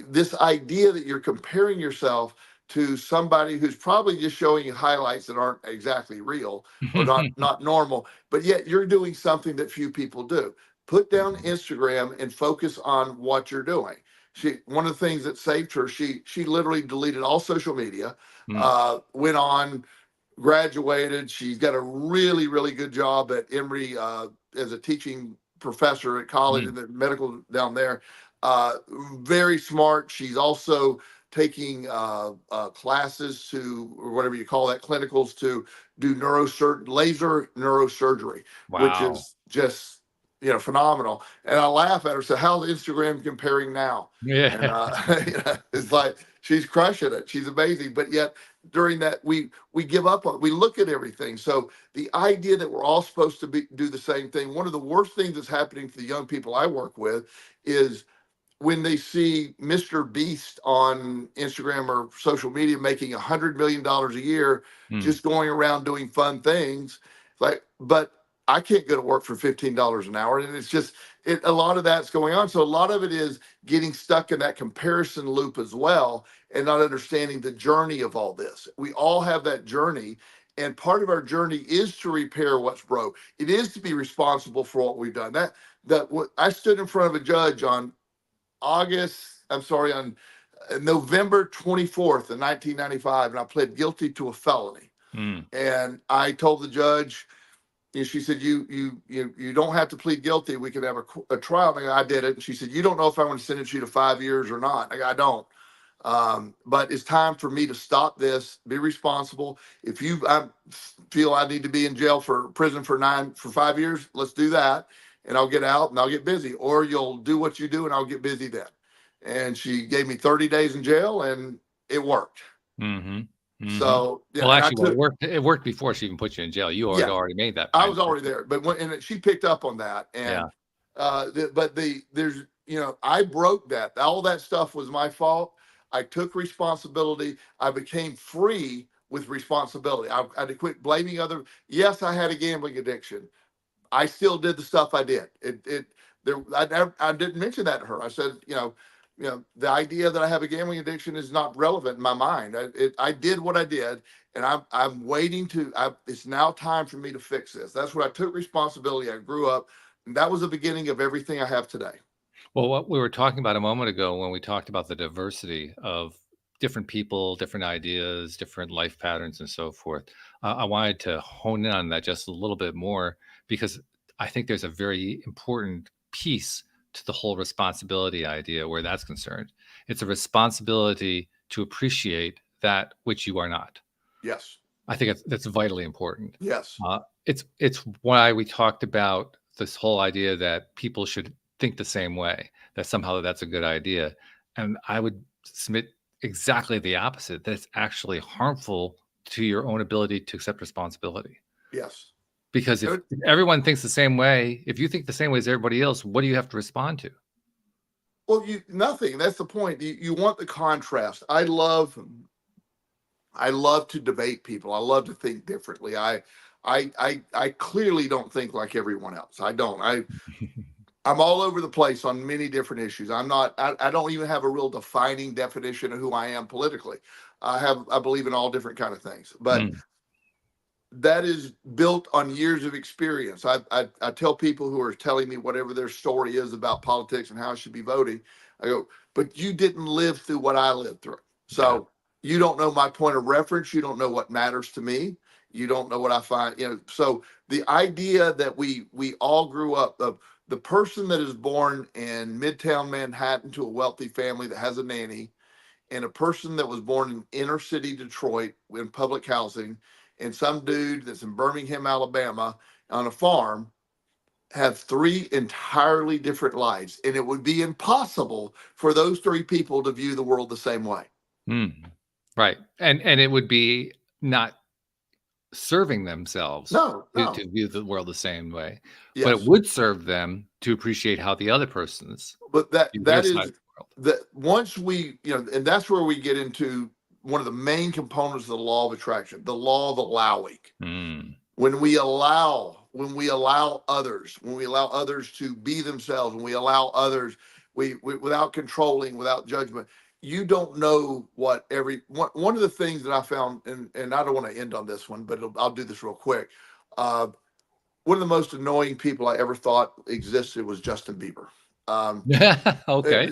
This idea that you're comparing yourself to somebody who's probably just showing you highlights that aren't exactly real or not normal, but yet you're doing something that few people do. Put down Instagram and focus on what you're doing. One of the things that saved her, she literally deleted all social media, went on, graduated. She's got a really, really good job at Emory as a teaching professor at college in the medical down there. Very smart. She's also taking classes to, or whatever you call that, clinicals to do laser neurosurgery, which Wow. is just phenomenal. And I laugh at her. So how's Instagram comparing now? And Yeah. it's like she's crushing it. She's amazing. But yet during that, we give up on. We look at everything. So the idea that we're all supposed to do the same thing. One of the worst things that's happening to the young people I work with is when they see Mr. Beast on Instagram or social media making $100 million a year, Mm. just going around doing fun things. Like, but I can't go to work for $15 an hour. And it's just a lot of that's going on. So a lot of it is getting stuck in that comparison loop as well, and not understanding the journey of all this. We all have that journey. And part of our journey is to repair what's broke. It is to be responsible for what we've done. I stood in front of a judge on November 24th of 1995, and I pled guilty to a felony. Mm. And I told the judge, and she said, you don't have to plead guilty. We can have a trial. And I did it. And she said, you don't know if I want to sentence you to 5 years or not. I don't. But it's time for me to stop this, be responsible. If I feel I need to be in prison for 5 years, let's do that. And I'll get out and I'll get busy, or you'll do what you do and I'll get busy then. And she gave me 30 days in jail, and it worked. Mm-hmm. Mm-hmm. So well, actually, it worked before she even put you in jail. You had already made that. I was already there, but she picked up on that, and I broke that. All that stuff was my fault. I took responsibility. I became free with responsibility. I had to quit blaming others. Yes, I had a gambling addiction. I still did the stuff I did. I didn't mention that to her. I said, the idea that I have a gambling addiction is not relevant in my mind. I did what I did, and I'm waiting it's now time for me to fix this. That's what I took responsibility. I grew up, and that was the beginning of everything I have today. Well, what we were talking about a moment ago when we talked about the diversity of different people, different ideas, different life patterns, and so forth, I wanted to hone in on that just a little bit more, because I think there's a very important piece to the whole responsibility idea where that's concerned. It's a responsibility to appreciate that which you are not. Yes. I think that's vitally important. Yes. It's why we talked about this whole idea that people should think the same way, that somehow that's a good idea. And I would submit exactly the opposite, that it's actually harmful to your own ability to accept responsibility. Yes. Because if everyone thinks the same way, if you think the same way as everybody else, what do you have to respond to? Well, nothing. That's the point. You want the contrast. I love to debate people. I love to think differently. I clearly don't think like everyone else. I don't. I'm all over the place on many different issues. I don't even have a real defining definition of who I am politically. I believe in all different kind of things, but that is built on years of experience. I tell people who are telling me whatever their story is about politics and how I should be voting, I go, but you didn't live through what I lived through. So you don't know my point of reference. You don't know what matters to me. You don't know what I find, so the idea that we all grew up, the person that is born in Midtown Manhattan to a wealthy family that has a nanny, and a person that was born in inner city Detroit in public housing, and some dude that's in Birmingham, Alabama on a farm, have 3 entirely different lives. And it would be impossible for those 3 people to view the world the same way. Right. And it would be not serving themselves to view the world the same way. Yes. But it would serve them to appreciate how the other person's. But that is that once we, and that's where we get into one of the main components of the law of attraction, the law of allowing. When we allow others, to be themselves, when we allow others, we without controlling, without judgment, you don't know what one of the things that I found, and I don't want to end on this one, but I'll do this real quick. One of the most annoying people I ever thought existed was Justin Bieber. Okay.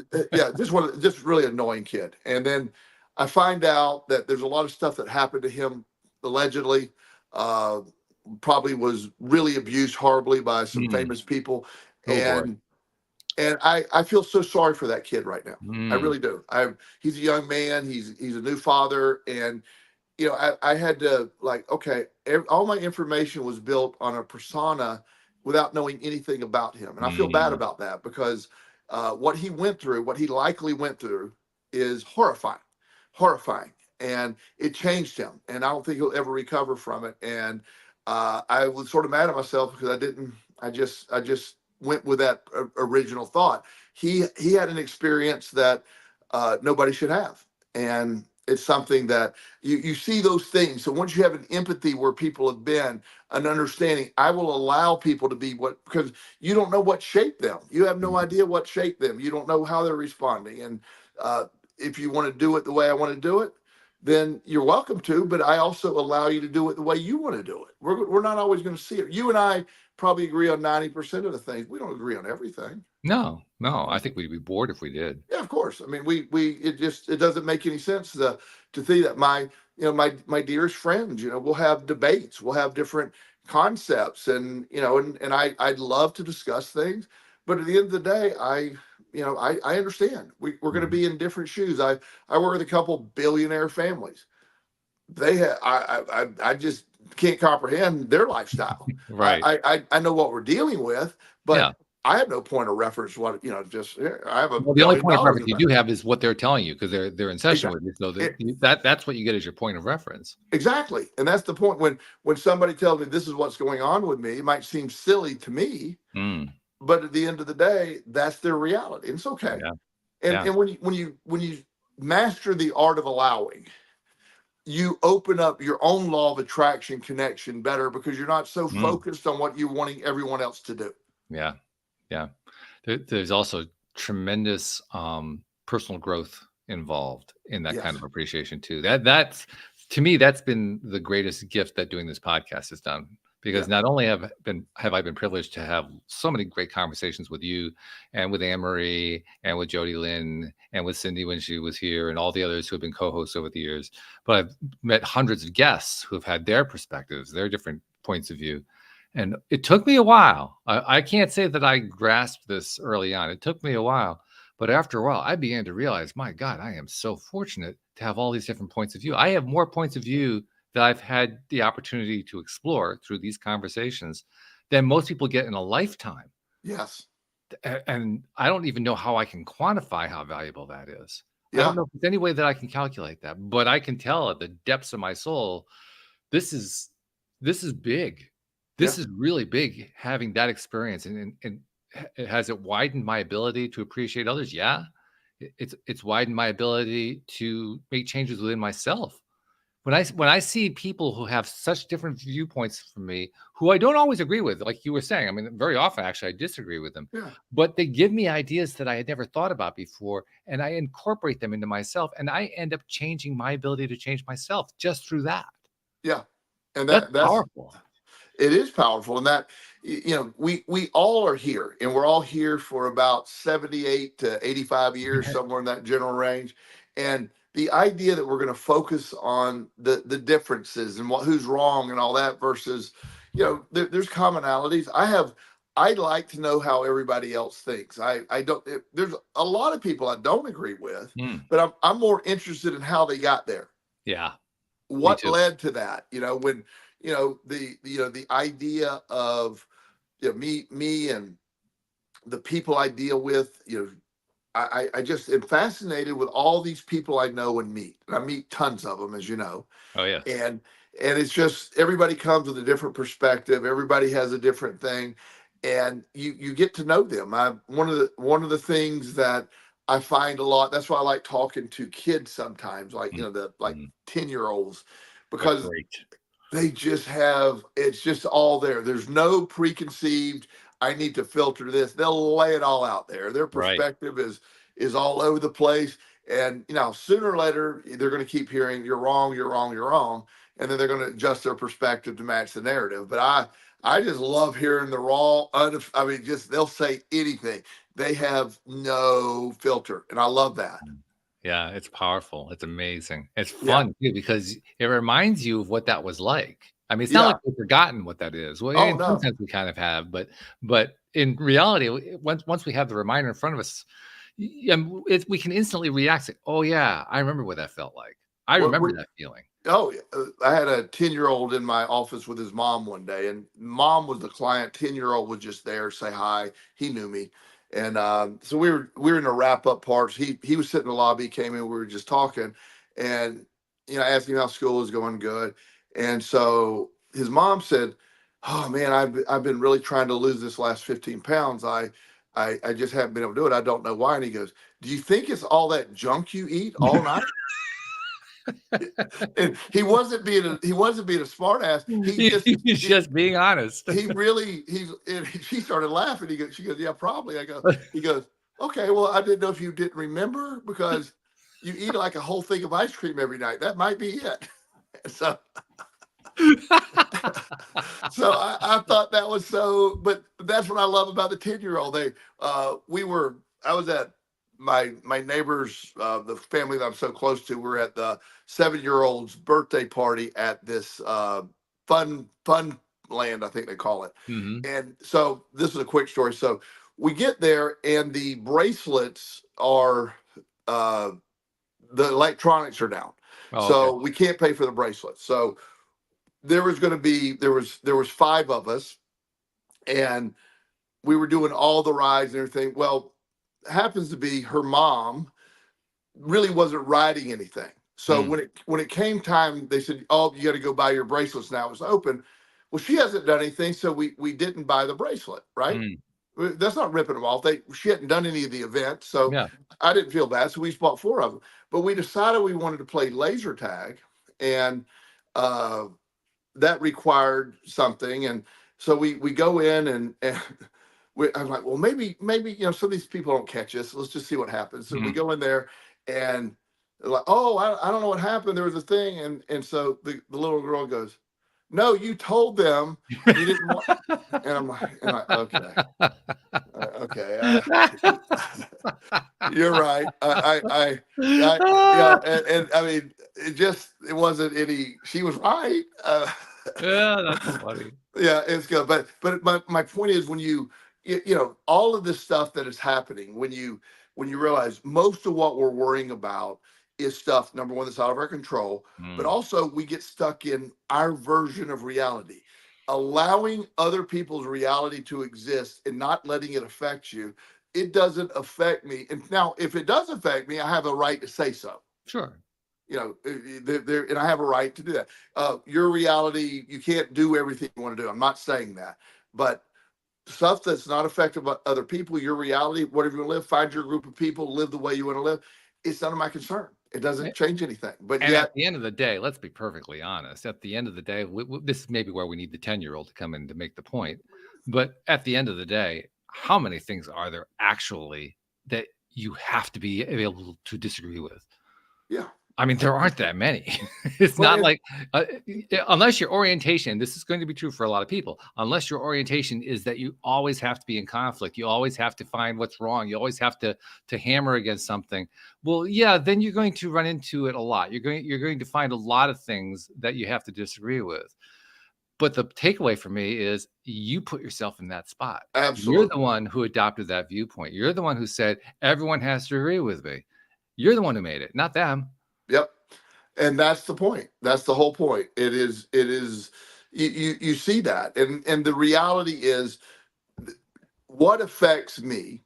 Just really annoying kid. And then I find out that there's a lot of stuff that happened to him, allegedly, probably was really abused horribly by some famous people. And I feel so sorry for that kid right now. I Mm, really do. He's a young man. He's a new father, and I had to, like, okay, all my information was built on a persona without knowing anything about him. And I feel bad mm, about that because what he went through, what he likely went through, is horrifying, horrifying. And it changed him. And I don't think he'll ever recover from it. And I was sort of mad at myself because I just went with that original thought. He had an experience that nobody should have. And it's something that you see those things. So once you have an empathy where people have been, an understanding, I will allow people to be what, because you don't know what shaped them. You have no mm. idea what shaped them. You don't know how they're responding. And if you want to do it the way I want to do it, then you're welcome to. But I also allow you to do it the way you want to do it. We're not always going to see it. You and I probably agree on 90% of the things. We don't agree on everything. No, I think we'd be bored if we did. Yeah, of course. I mean, it doesn't make any sense to think that my dearest friends, we'll have debates, we'll have different concepts, and I'd love to discuss things, but at the end of the day, I understand we're going to Mhm. be in different shoes. I work with a couple billionaire families. They have I just can't comprehend their lifestyle. Right. I know what we're dealing with, Yeah. but I have no point of reference. What just I have a Well, the only billion point of dollars reference in you that. do have is what they're telling you because they're in session Exactly. with you. So It, that's what you get as your point of reference. exactly, and that's the point. When somebody tells me this is what's going on with me, it might seem silly to me, Mm, but at the end of the day, that's their reality, and it's okay. yeah. And Yeah. and when you master the art of allowing, you open up your own law of attraction connection better because you're not so Mm, focused on what you're wanting everyone else to do. yeah. Yeah. There's also tremendous personal growth involved in that kind Yes. of appreciation too. That's to me, that's been the greatest gift that doing this podcast has done. Because Yeah. not only have I been privileged to have so many great conversations with you and with Anne Marie and with Jody Lynn and with Cindy when she was here and all the others who have been co-hosts over the years, but I've met hundreds of guests who have had their perspectives, their different points of view. And it took me a while. I can't say that I grasped this early on. It took me a while. But after a while, I began to realize, my God, I am so fortunate to have all these different points of view. I have more points of view that I've had the opportunity to explore through these conversations than most people get in a lifetime. Yes. And I don't even know how I can quantify how valuable that is. I don't Yeah. know if there's any way that I can calculate that, but I can tell at the depths of my soul, this is this is big. Yeah. This is really big having that experience has it widened my ability to appreciate others? Yeah. It's widened my ability to make changes within myself. When I see people who have such different viewpoints from me, who I don't always agree with, like you were saying, I mean, very often actually I disagree with them, Yeah. but they give me ideas that I had never thought about before, and I incorporate them into myself, and I end up changing my ability to change myself just through that. Yeah. And That's that's powerful. it is powerful, and that we all are here, and we're all here for about 78 to 85 years, somewhere in that general range. And the idea that we're going to focus on the differences and who's wrong and all that versus there's commonalities. I'd like to know how everybody else thinks. I don't there's a lot of people I don't agree with, Mm, but I'm more interested in how they got there, yeah, me what too. led to that. When the idea of me and the people I deal with. I just am fascinated with all these people I know and meet. I meet tons of them, as you know, Oh, yes. and it's just everybody comes with a different perspective. Everybody has a different thing, and you get to know them. One of the things that I find a lot. That's why I like talking to kids sometimes, like Mm, the like mm, 10-year-olds, they're because great. they just have it's just all there. There's no preconceived, I need to filter this. They'll lay it all out there. Their Right. perspective is all over the place. And sooner or later they're going to keep hearing you're wrong, you're wrong, you're wrong. And then they're going to adjust their perspective to match the narrative. But I just love hearing the raw, I mean, just they'll say anything. They have no filter. And I love that. Mm. Yeah, it's powerful. It's amazing. It's Yeah. fun too because it reminds you of what that was like. I mean, it's not Yeah. like we've forgotten what that is. Well, Oh, in some no. sense we kind of have, but in reality, once we have the reminder in front of us, we can instantly react. Say, oh yeah, I remember what that felt like. I What, remember what, that feeling. oh, I had a 10-year-old in my office with his mom one day, and mom was the client. 10-year-old was just there, say hi. He knew me. And so we were in a wrap up part. He was sitting in the lobby, came in, we were just talking, and asked him how school was going. Good. And so his mom said, "Oh man, I've been really trying to lose this last 15 pounds. I just haven't been able to do it. I don't know why." And he goes, "Do you think it's all that junk you eat all night?" And he wasn't being a smart ass. He's just being honest. And she started laughing. She goes, "Yeah, probably." He goes, "Okay, well, I didn't know if you didn't remember because you eat like a whole thing of ice cream every night. That might be it." So, so I thought that was so, but that's what I love about the 10-year-old. I was at my neighbors, the family that I'm so close to. We're at the 7-year-old's birthday party at this fun land, I think they call it. Mhm. And so this is a quick story. So we get there, and the bracelets are the electronics are down, Oh, so okay. we can't pay for the bracelets. So there was 5 of us, and we were doing all the rides and everything. Well, happens to be her mom really wasn't riding anything. So Mm. when it came time, they said, "Oh, you got to go buy your bracelets now." It was open. Well, she hasn't done anything, so we didn't buy the bracelet, right? Mm. That's not ripping them off. She hadn't done any of the events, so Yeah. I didn't feel bad. So we just bought 4 of them. But we decided we wanted to play laser tag, and uh, that required something. And so we go in, and I'm like, well, maybe some of these people don't catch us. Let's just see what happens. So we Mhm. go in there, and they're like, "Oh, I don't know what happened. There was a thing." And so the little girl goes, "No, you told them you didn't want." And I'm like, "Okay, okay, you're right. And I mean, it wasn't any. She was right. Yeah, that's funny. Yeah, it's good. But my point is, when all of this stuff that is happening, when you realize most of what we're worrying about is stuff, number one, that's out of our control, but Mm. also we get stuck in our version of reality. Allowing other people's reality to exist and not letting it affect you, it doesn't affect me. And now, if it does affect me, I have a right to say so. Sure. And I have a right to do that. Your reality, you can't do everything you want to do. I'm not saying that, but stuff that's not affected by other people, your reality, whatever you want to live, find your group of people, live the way you want to live. It's none of my concern. It doesn't change anything. But And at yet, the end of the day, let's be perfectly honest. At the end of the day, this is maybe where we need the 10-year-old to come in to make the point. But at the end of the day, how many things are there actually that you have to be able to disagree with? yeah. I mean, there aren't that many. It's Well, not like, unless your orientation, this is going to be true for a lot of people, unless your orientation is that you always have to be in conflict, you always have to find what's wrong, you always have to hammer against something. Well, yeah, then you're going to run into it a lot. You're going to find a lot of things that you have to disagree with. But the takeaway for me is you put yourself in that spot. You're the absolutely. one who adopted that viewpoint. You're the one who said everyone has to agree with me. You're the one who made it, not them. Yep. And that's the point. That's the whole point. It is you see that. And the reality is, what affects me,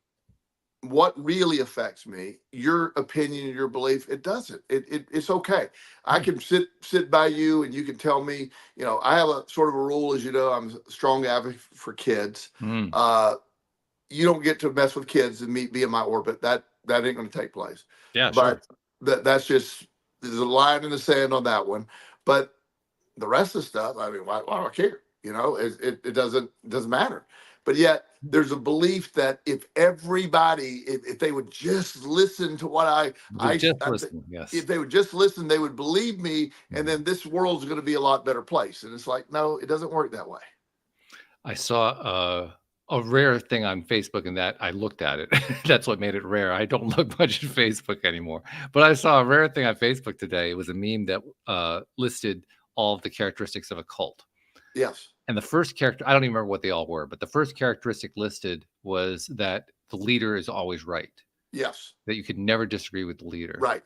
what really affects me, your opinion, your belief, it doesn't. It's okay. I Yeah. can sit by you, and you can tell me, I have a sort of a rule, as you know, I'm a strong advocate for kids. Mm. You don't get to mess with kids and be in my orbit. That ain't going to take place. Yeah, sure. But that's just, there's a line in the sand on that one. But the rest of the stuff, I mean, why do I care? It doesn't matter. But yet there's a belief that if everybody, if they would just listen to what Just listen. Yes. if they would just listen, they would believe me, and Mhm. then this world's going to be a lot better place. And it's like, no, it doesn't work that way. I saw a rare thing on Facebook, and that I looked at it. That's what made it rare. I don't look much at Facebook anymore, but I saw a rare thing on Facebook today. It was a meme that listed all of the characteristics of a cult. Yes. And the first character, I don't even remember what they all were, but the first characteristic listed was that the leader is always right. Yes. That you could never disagree with the leader. Right.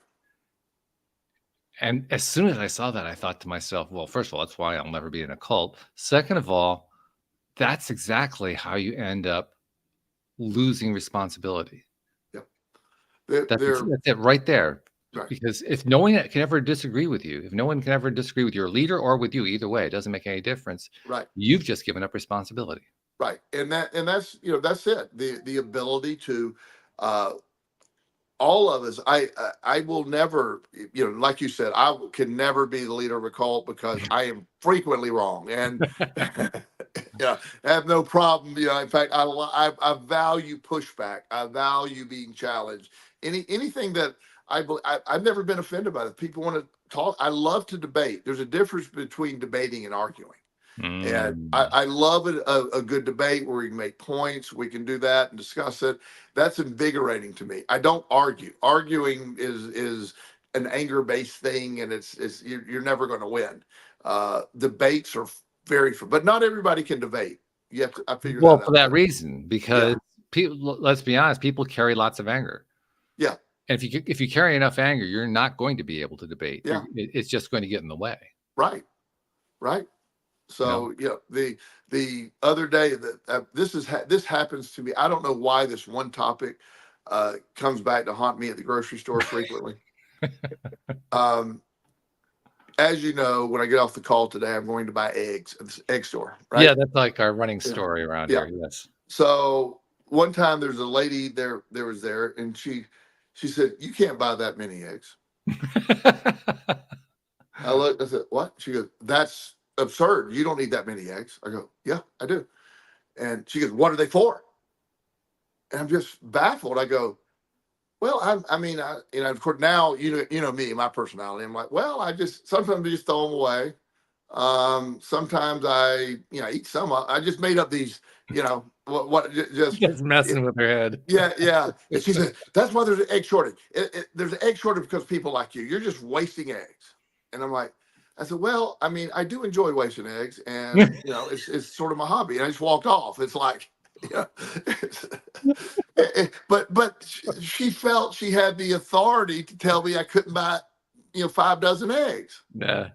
And as soon as I saw that, I thought to myself, well, first of all, that's why I'll never be in a cult. Second of all, that's exactly how you end up losing responsibility. Yep. That's it right there. Right. Because if no one can ever disagree with you, if no one can ever disagree with your leader or with you, either way, it doesn't make any difference. Right. You've just given up responsibility. Right. And that's, that's it. The ability to, all of us, I will never, like you said, I can never be the leader of a cult because I am frequently wrong, and I have no problem. In fact, I value pushback. I value being challenged. Anything that I've never been offended by it. People want to talk. I love to debate. There's a difference between debating and arguing. And I love a good debate where we can make points. We can do that and discuss it. That's invigorating to me. I don't argue. Arguing is an anger-based thing, and it's you're never going to win. Debates are very fun, but not everybody can debate. You have to. I figured well that for out. that reason, because people. Let's be honest. People carry lots of anger. Yeah. And if you carry enough anger, you're not going to be able to debate. Yeah. It's just going to get in the way. Right. Right. So the other day that this happens to me. I don't know why this one topic comes back to haunt me at the grocery store frequently. As you know, when I get off the call today, I'm going to buy eggs at the egg store. Right? Yeah, that's like our running story around here. Yes. So one time there's a lady there was there, and she said, "You can't buy that many eggs." I looked. I said, "What?" She goes, "That's absurd. You don't need that many eggs." I go, "Yeah, I do." And she goes, "What are they for?" And I'm just baffled. I go, "Well, I mean, of course now, you know me, my personality. I'm like, well, sometimes I just throw them away. Sometimes I eat some. I just made up these, just messing with her head. Yeah. And she said, "That's why there's an egg shortage. There's an egg shortage because people like you. You're just wasting eggs." And I'm like, I said, "Well, I mean, I do enjoy wasting eggs, and it's sort of my hobby." And I just walked off. It's like, but she felt she had the authority to tell me I couldn't buy, 5 dozen eggs. Yeah.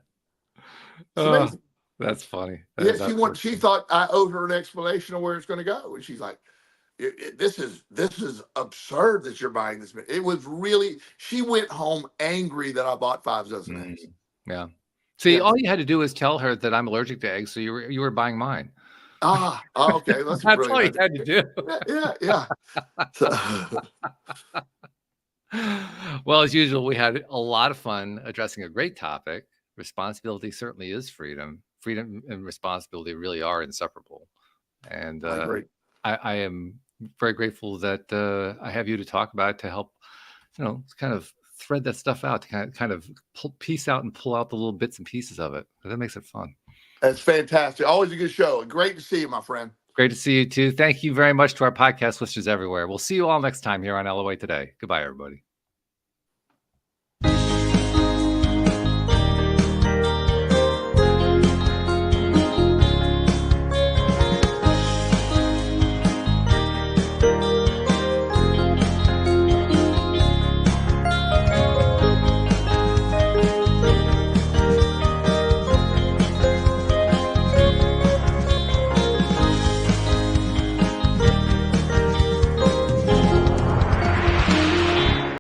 That's funny. She thought I owed her an explanation of where it's going to go, and she's like, "This is absurd that you're buying this." It was really. She went home angry that I bought 5 dozen eggs. Yeah. See, all you had to do was tell her that I'm allergic to eggs, so you were buying mine. Okay. That's all you had to do. Yeah. So. Well, as usual, we had a lot of fun addressing a great topic. Responsibility certainly is freedom. Freedom and responsibility really are inseparable. And I am very grateful that I have you to talk about it, to help, kind of thread that stuff out, to kind of piece out and pull out the little bits and pieces of it. That makes it fun. That's fantastic. Always a good show. Great to see you, my friend. Great to see you too. Thank you very much to our podcast listeners everywhere. We'll see you all next time here on LOA Today. Goodbye, everybody.